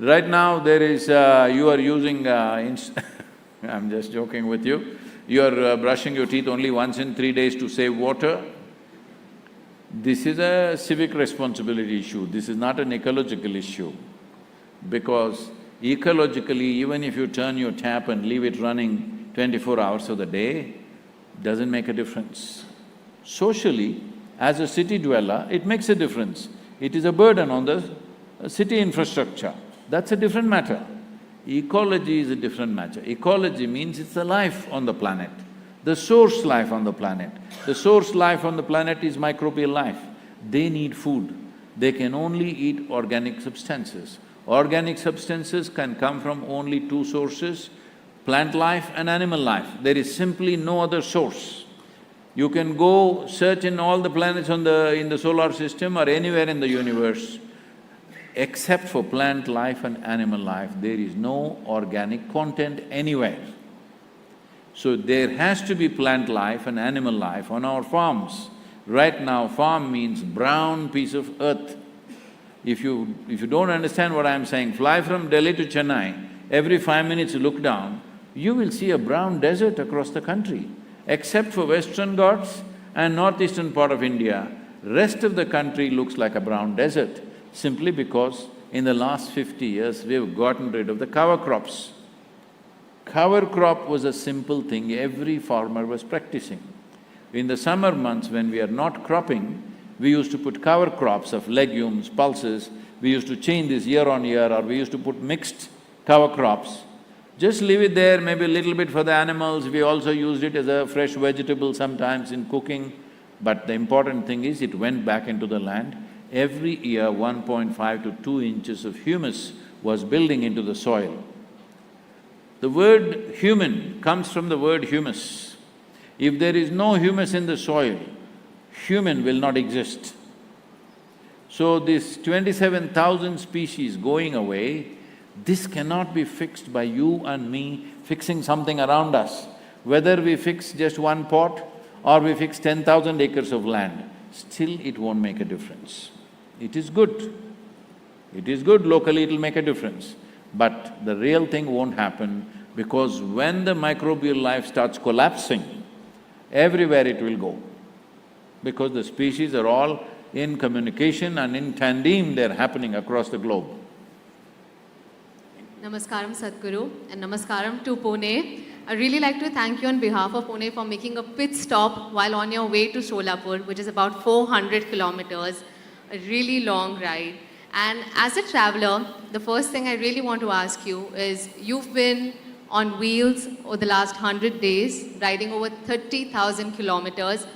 Right now, there is… you are using… I'm just joking with you. You are brushing your teeth only once in 3 days to save water. This is a civic responsibility issue, this is not an ecological issue. Because ecologically, even if you turn your tap and leave it running 24 hours of the day, doesn't make a difference. Socially, as a city dweller, it makes a difference. It is a burden on the city infrastructure, that's a different matter. Ecology is a different matter. Ecology means it's the life on the planet, the source life on the planet. The source life on the planet is microbial life. They need food. They can only eat organic substances. Organic substances can come from only 2 sources, plant life and animal life. There is simply no other source. You can go search in all the planets in the solar system or anywhere in the universe. Except for plant life and animal life, there is no organic content anywhere. So there has to be plant life and animal life on our farms. Right now, farm means brown piece of earth. If you don't understand what I'm saying, fly from Delhi to Chennai, every 5 minutes you look down, you will see a brown desert across the country. Except for Western Ghats and northeastern part of India, rest of the country looks like a brown desert, simply because in the last 50 years, we've gotten rid of the cover crops. Cover crop was a simple thing every farmer was practicing. In the summer months when we are not cropping, we used to put cover crops of legumes, pulses, we used to change this year on year, or we used to put mixed cover crops. Just leave it there, maybe a little bit for the animals, we also used it as a fresh vegetable sometimes in cooking, but the important thing is it went back into the land. Every year 1.5 to 2 inches of humus was building into the soil. The word human comes from the word humus. If there is no humus in the soil, human will not exist. So this 27,000 species going away, this cannot be fixed by you and me fixing something around us. Whether we fix just 1 pot or we fix 10,000 acres of land, still it won't make a difference. It is good. It is good, locally it'll make a difference. But the real thing won't happen because when the microbial life starts collapsing, everywhere it will go. Because the species are all in communication and in tandem, they're happening across the globe. Namaskaram Sadhguru and Namaskaram to Pune. I'd really like to thank you on behalf of Pune for making a pit stop while on your way to Solapur, which is about 400 kilometers, a really long ride. And as a traveler, the first thing I really want to ask you is, you've been on wheels over the last 100 days, riding over 30,000 kilometers.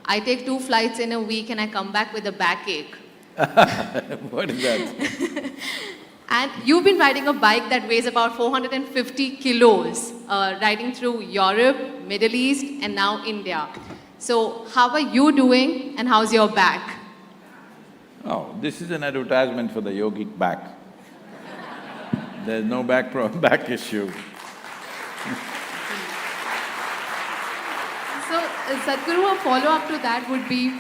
I take 2 flights in a week and I come back with a backache. What is that? And you've been riding a bike that weighs about 450 kilos, riding through Europe, Middle East, and now India. So how are you doing and how's your back? Oh, this is an advertisement for the yogic back. There's no back issue. So, Sadhguru, a follow-up to that would be,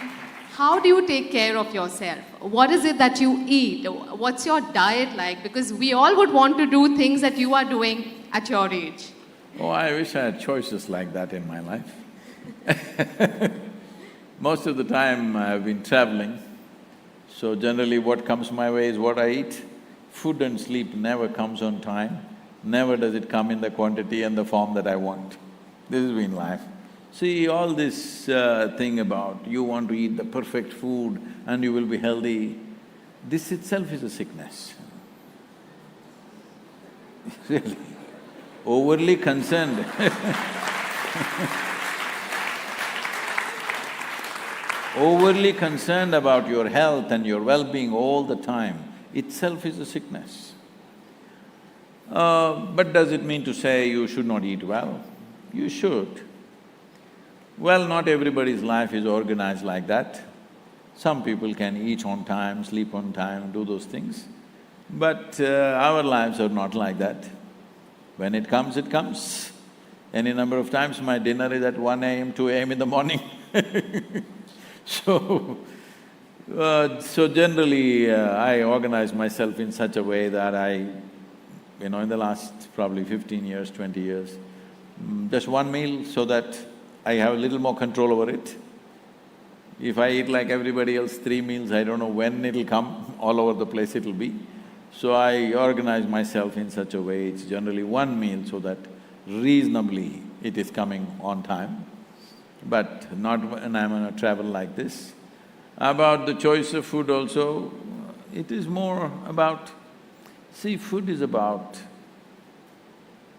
how do you take care of yourself? What is it that you eat? What's your diet like? Because we all would want to do things that you are doing at your age. Oh, I wish I had choices like that in my life. Most of the time I've been traveling, so generally what comes my way is what I eat. Food and sleep never comes on time, never does it come in the quantity and the form that I want. This has been life. See, all this thing about you want to eat the perfect food and you will be healthy, this itself is a sickness. Really, overly concerned overly concerned about your health and your well-being all the time itself is a sickness. But does it mean to say you should not eat well? You should. Well, not everybody's life is organized like that. Some people can eat on time, sleep on time, do those things. But our lives are not like that. When it comes, it comes. Any number of times my dinner is at 1 a.m., 2 a.m. in the morning So generally I organize myself in such a way that in the last probably 15 years, 20 years, just one meal so that I have a little more control over it. If I eat like everybody else 3 meals, I don't know when it'll come, all over the place it'll be. So I organize myself in such a way, it's generally one meal so that reasonably it is coming on time, but not when I'm on a travel like this. About the choice of food also, it is more about… See, food is about…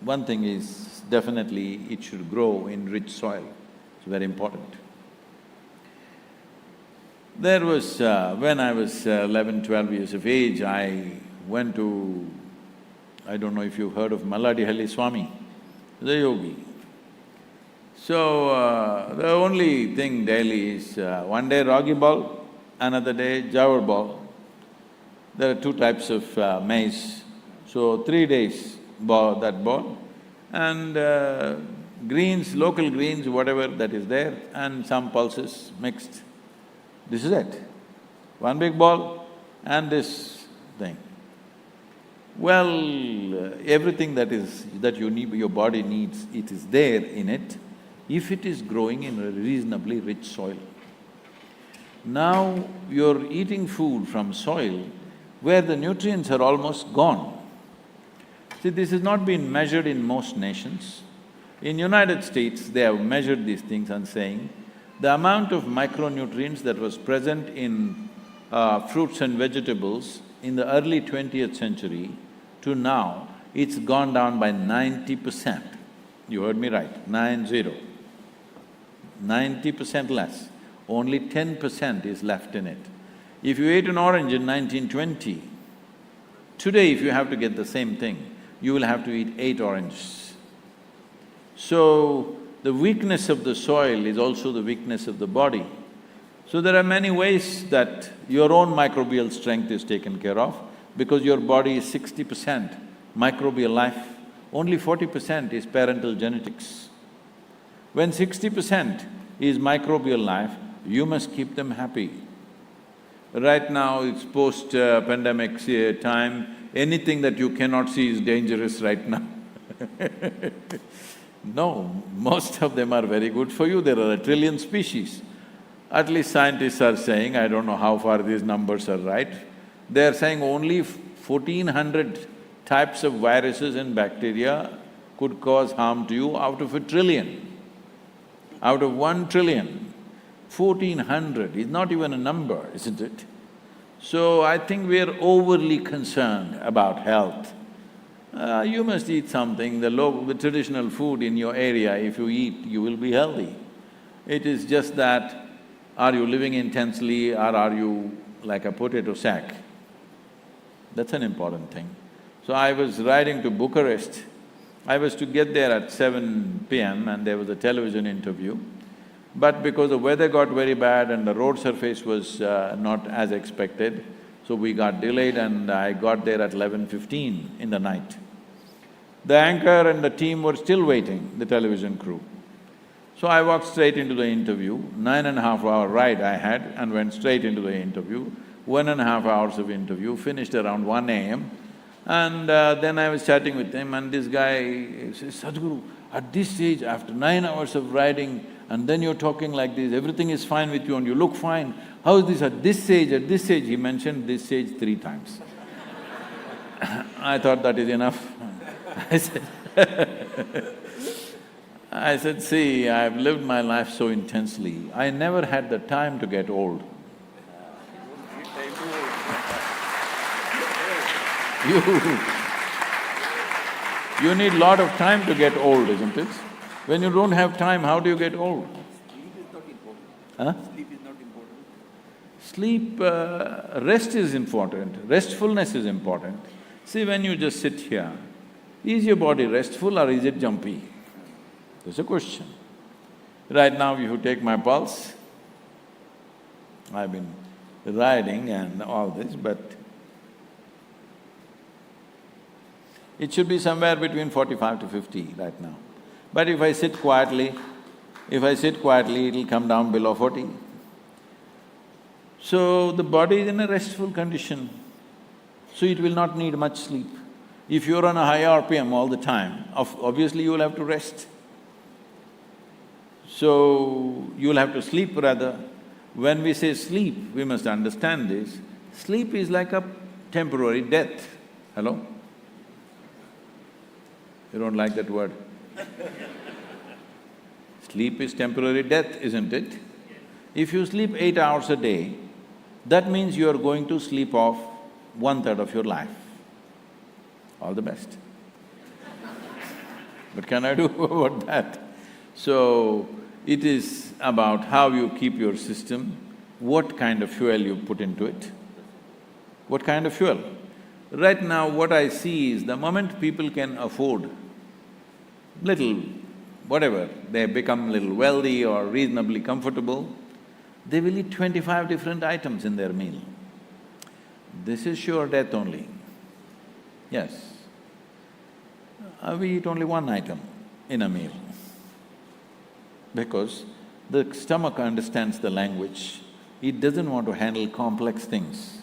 One thing is, definitely it should grow in rich soil, it's very important. There was… when I was 11, 12 years of age, I went to… I don't know if you've heard of Malladihalli Swami, the yogi. So, the only thing daily is one day ragi ball, another day jawar ball. There are 2 types of maize, so 3 days that ball, and greens, local greens, whatever that is there, and some pulses mixed. This is it. One big ball and this thing. Well, everything that you need, your body needs, it is there in it, if it is growing in a reasonably rich soil. Now, you're eating food from soil where the nutrients are almost gone. See, this has not been measured in most nations. In United States, they have measured these things and saying, the amount of micronutrients that was present in fruits and vegetables in the early 20th century to now, it's gone down by 90%. You heard me right, 90. 90% less, only 10% is left in it. If you ate an orange in 1920, today if you have to get the same thing, you will have to eat 8 oranges. So, the weakness of the soil is also the weakness of the body. So there are many ways that your own microbial strength is taken care of, because your body is 60% microbial life, only 40% is parental genetics. When 60% is microbial life, you must keep them happy. Right now, it's post-pandemic time, anything that you cannot see is dangerous right now. No, most of them are very good for you, there are 1 trillion species. At least scientists are saying, I don't know how far these numbers are right, they are saying only 1,400 types of viruses and bacteria could cause harm to you out of 1 trillion. Out of 1 trillion, 1,400 is not even a number, isn't it? So I think we are overly concerned about health. You must eat something, the traditional food in your area, if you eat, you will be healthy. It is just that, are you living intensely or are you like a potato sack? That's an important thing. So I was riding to Bucharest. I was to get there at 7 p.m. and there was a television interview. But because the weather got very bad and the road surface was not as expected, so we got delayed and I got there at 11:15 in the night. The anchor and the team were still waiting, the television crew. So I walked straight into the interview, 9.5-hour ride I had and went straight into the interview, 1.5 hours of interview, finished around 1 a.m. And then I was chatting with him and this guy says, Sadhguru, at this stage, after 9 hours of riding and then you're talking like this, everything is fine with you and you look fine. How is this at this stage, at this stage? He mentioned this stage 3 times. I thought that is enough. I said, see, I've lived my life so intensely, I never had the time to get old. You need lot of time to get old, isn't it? When you don't have time, how do you get old? Sleep is not important. Huh? Sleep is not important. Sleep… rest is important, restfulness is important. See, when you just sit here, is your body restful or is it jumpy? That's a question. Right now, if you take my pulse, I've been riding and all this, but it should be somewhere between 45 to 50 right now. But if I sit quietly, it'll come down below 40. So the body is in a restful condition, so it will not need much sleep. If you're on a high RPM all the time, obviously you will have to rest. So, you'll have to sleep rather. When we say sleep, we must understand this. Sleep is like a temporary death. Hello? You don't like that word? Sleep is temporary death, isn't it? If you sleep 8 hours a day, that means you are going to sleep off 1/3 of your life. All the best. What can I do about that? So, it is about how you keep your system, what kind of fuel you put into it. What kind of fuel? Right now, what I see is the moment people can afford little whatever, they become little wealthy or reasonably comfortable, they will eat 25 different items in their meal. This is sure death only. Yes. We eat only 1 item in a meal because the stomach understands the language. It doesn't want to handle complex things.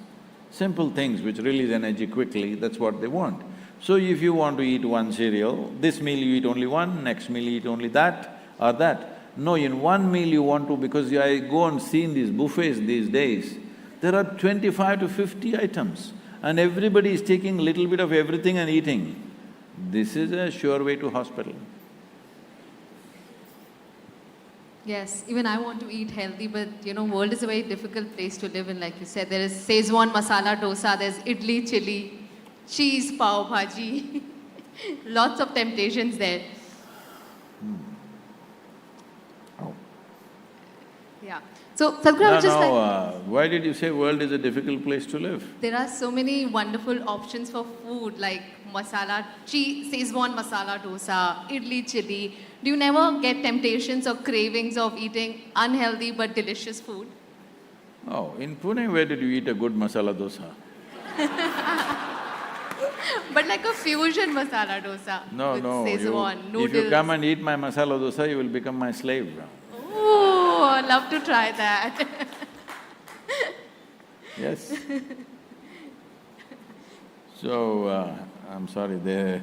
Simple things which release energy quickly, that's what they want. So if you want to eat 1 cereal, this meal you eat only 1, next meal you eat only that or that. No, in 1 meal you want to… because I go and see in these buffets these days, there are 25 to 50 items and everybody is taking little bit of everything and eating. This is a sure way to hospital. Yes, even I want to eat healthy, but world is a very difficult place to live in, like you said. There is Szechuan masala dosa, there's idli, chili, cheese, pav bhaji, lots of temptations there. Oh. Yeah. So, Sadhguru, I would just like… why did you say world is a difficult place to live? There are so many wonderful options for food like masala, Szechuan masala dosa, idli, chili. Do you never get temptations or cravings of eating unhealthy but delicious food? Oh, in Pune, where did you eat a good masala dosa? But like a fusion masala dosa No, with no, Szechuan, noodles. if you come and eat my masala dosa, you will become my slave. Oh. I'd love to try that. Yes. So, I'm sorry, they're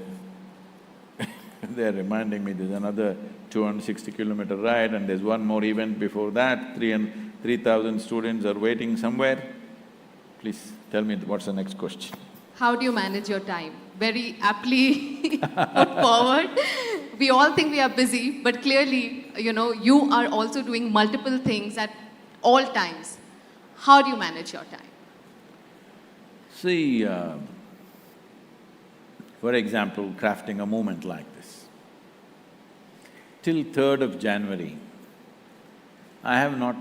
reminding me there's another 260-kilometer ride and there's one more event before that, 3,000 students are waiting somewhere. Please tell me what's the next question. How do you manage your time? Very aptly put forward. We all think we are busy, but clearly, you are also doing multiple things at all times. How do you manage your time? See, for example, crafting a movement like this. Till 3rd of January, I have not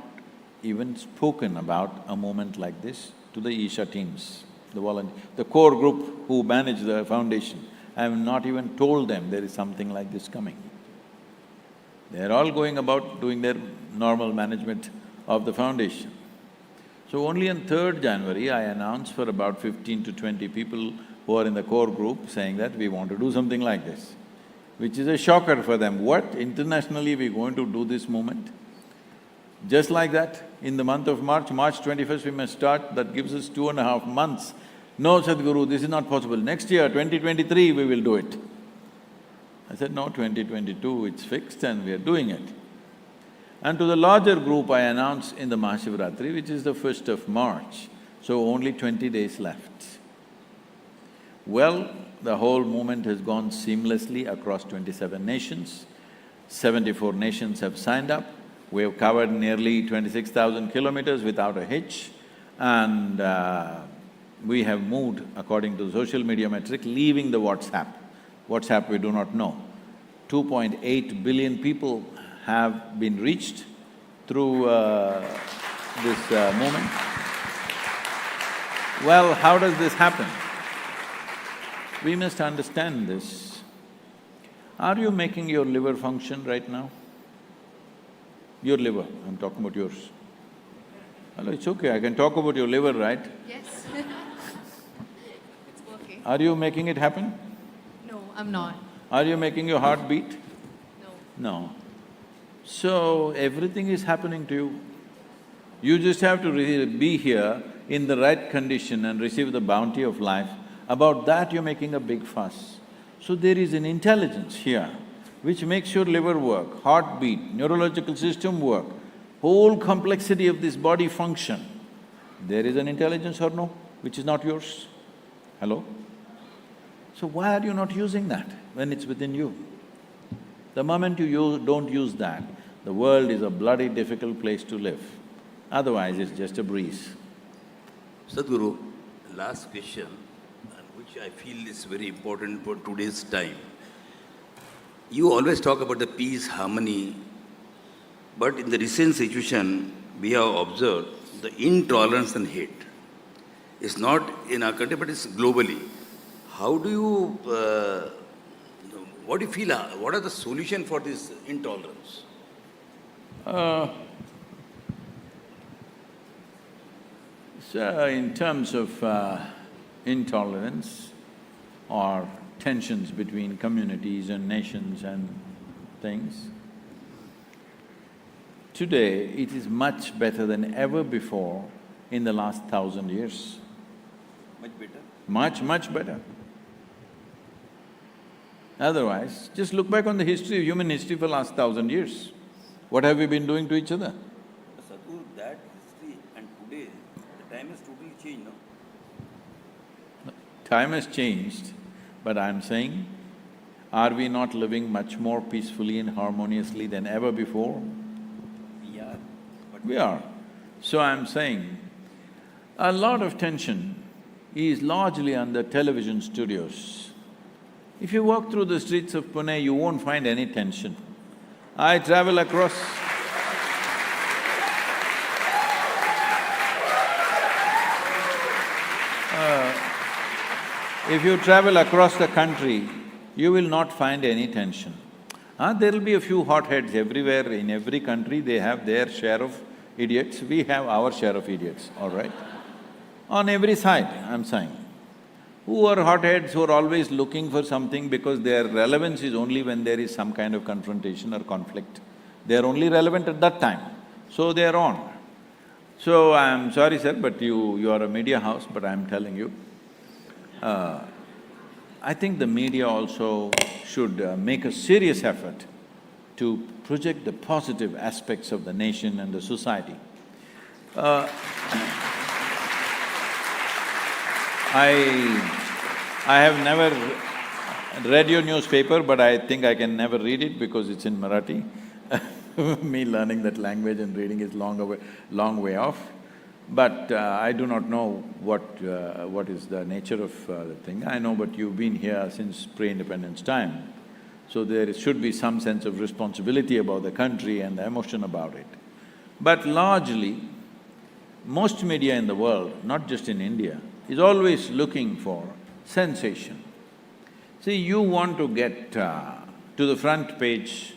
even spoken about a movement like this to the Isha teams, the core group who manage the foundation. I have not even told them there is something like this coming. They're all going about doing their normal management of the foundation. So only on 3rd January, I announced for about 15 to 20 people who are in the core group saying that we want to do something like this, which is a shocker for them. What? Internationally we're going to do this movement? Just like that, in the month of March 21st we must start, that gives us 2.5 months. No, Sadhguru, this is not possible. Next year, 2023, we will do it. I said, no, 2022, it's fixed and we are doing it. And to the larger group, I announced in the Mahashivratri, which is the 1st of March, so only 20 days left. Well, the whole movement has gone seamlessly across 27 nations. 74 nations have signed up. We have covered nearly 26,000 kilometers without a hitch, and we have moved according to social media metric, leaving the WhatsApp. WhatsApp we do not know. 2.8 billion people have been reached through this movement. Well, how does this happen? We must understand this. Are you making your liver function right now? Your liver, I'm talking about yours. Hello, it's okay, I can talk about your liver, right? Yes. It's working. Are you making it happen? No, I'm not. Are you making your heart beat? No. No. So, everything is happening to you. You just have to be here in the right condition and receive the bounty of life. About that you're making a big fuss. So there is an intelligence here which makes your liver work, heartbeat, neurological system work, whole complexity of this body function. There is an intelligence or no, which is not yours? Hello? So why are you not using that when it's within you? The moment you don't use that, the world is a bloody difficult place to live. Otherwise, it's just a breeze. Sadhguru, last question, which I feel is very important for today's time. You always talk about the peace, harmony, but in the recent situation, we have observed the intolerance and hate. It's not in our country, but it's globally. How do you… what do you feel, what are the solutions for this intolerance? So, in terms of intolerance or tensions between communities and nations and things, today it is much better than ever before in the last 1,000 years. Much better? Much better. Otherwise, just look back on the history of human history for last 1,000 years. What have we been doing to each other? Sadhguru, that history and today, the time has totally changed, no? Time has changed, but I'm saying, are we not living much more peacefully and harmoniously than ever before? We are, but… We are. So I'm saying, a lot of tension is largely on the television studios. If you walk through the streets of Pune, you won't find any tension. I travel across… if you travel across the country, you will not find any tension. There'll be a few hotheads everywhere, in every country they have their share of idiots, we have our share of idiots, all right? On every side, I'm saying. Who are hotheads who are always looking for something because their relevance is only when there is some kind of confrontation or conflict. They are only relevant at that time. So they are on. So I'm sorry, sir, but you are a media house, but I'm telling you, I think the media also should make a serious effort to project the positive aspects of the nation and the society. I have never read your newspaper, but I think I can never read it because it's in Marathi. Me learning that language and reading is long way off. But I do not know what is the nature of the thing. I know, but you've been here since pre-independence time. So there should be some sense of responsibility about the country and the emotion about it. But largely, most media in the world, not just in India, is always looking for sensation. See, you want to get to the front page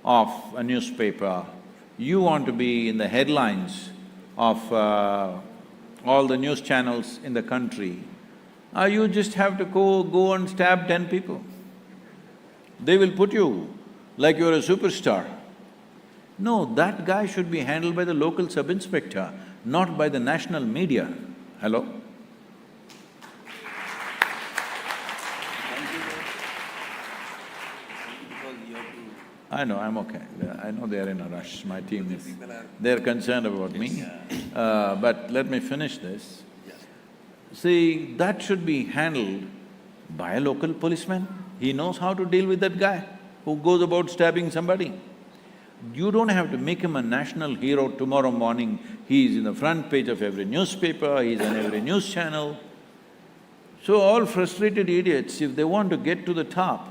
of a newspaper, you want to be in the headlines of all the news channels in the country, you just have to go and stab 10 people. They will put you like you're a superstar. No, that guy should be handled by the local sub-inspector, not by the national media. Hello? I know, I'm okay. I know they're in a rush, my team is… They're concerned about me. But let me finish this. See, that should be handled by a local policeman. He knows how to deal with that guy who goes about stabbing somebody. You don't have to make him a national hero tomorrow morning. He's in the front page of every newspaper, he's on every news channel. So all frustrated idiots, if they want to get to the top,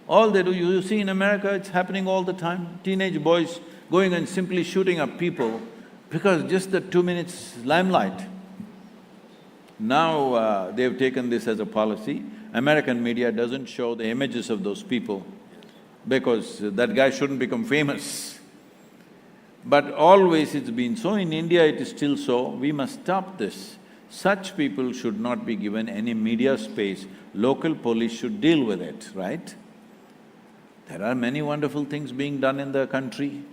all they do, you see in America, it's happening all the time. Teenage boys going and simply shooting up people because just the 2 minutes limelight. Now they've taken this as a policy. American media doesn't show the images of those people because that guy shouldn't become famous. But always it's been so, in India it is still so, we must stop this. Such people should not be given any media space, local police should deal with it, right? There are many wonderful things being done in the country.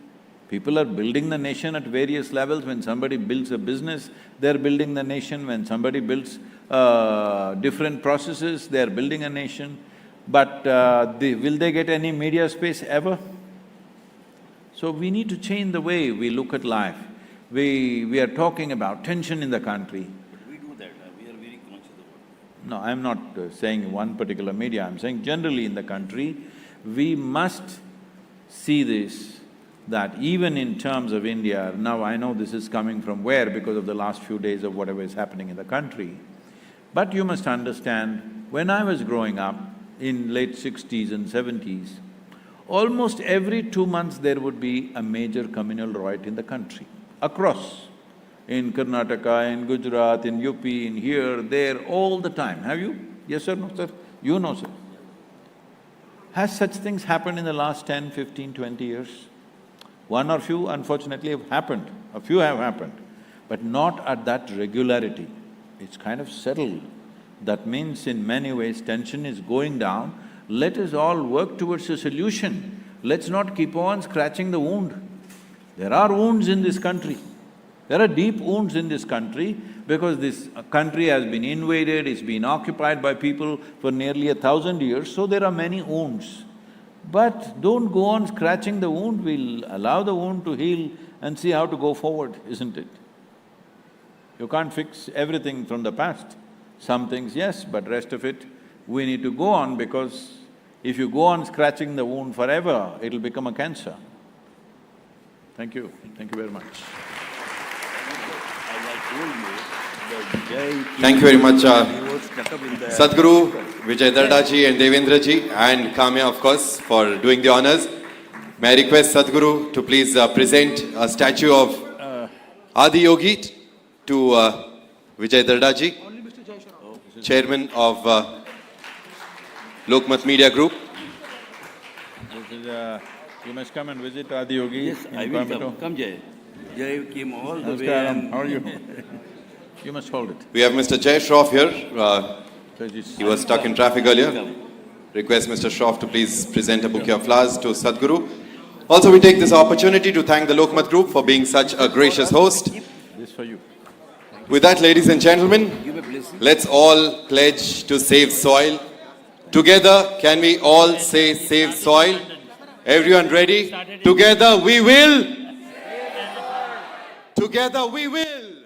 People are building the nation at various levels. When somebody builds a business, they're building the nation. When somebody builds different processes, they're building a nation. But will they get any media space ever? So we need to change the way we look at life. We are talking about tension in the country. But we do that, we are very conscious about it. No, I'm not saying one particular media, I'm saying generally in the country, we must see this, that even in terms of India, now I know this is coming from where because of the last few days of whatever is happening in the country, but you must understand, when I was growing up in late 60s and 70s, almost every 2 months there would be a major communal riot in the country, across, in Karnataka, in Gujarat, in UP, in here, there, all the time. Have you? Yes or no, sir? You know, sir. Has such things happened in the last 10, 15, 20 years? One or few, unfortunately, have happened, a few have happened, but not at that regularity. It's kind of settled. That means in many ways tension is going down. Let us all work towards a solution. Let's not keep on scratching the wound. There are wounds in this country. There are deep wounds in this country because this country has been invaded, it's been occupied by people for nearly 1,000 years, so there are many wounds. But don't go on scratching the wound, we'll allow the wound to heal and see how to go forward, isn't it? You can't fix everything from the past. Some things, yes, but rest of it, we need to go on because if you go on scratching the wound forever, it'll become a cancer. Thank you very much. Thank you very much, Sadhguru, Vijaya Darda ji and Devendra ji and Kamya, of course, for doing the honors. May I request Sadhguru to please present a statue of Adi Yogi to Vijaya Darda ji, Chairman of Lokmat Media Group. This is you must come and visit Adi Yogi. Yes, I will come. Come, Jay. Jay came all the way. Namaskaram, how are you? You must hold it. We have Mr. Jay Shroff here. He was stuck in traffic earlier. Request Mr. Shroff to please present a bouquet of flowers to Sadhguru. Also, we take this opportunity to thank the Lokmat Group for being such a gracious host. This for you. With that, ladies and gentlemen, let's all pledge to save soil. Together, can we all say save soil? Everyone ready? Together we will. Together we will.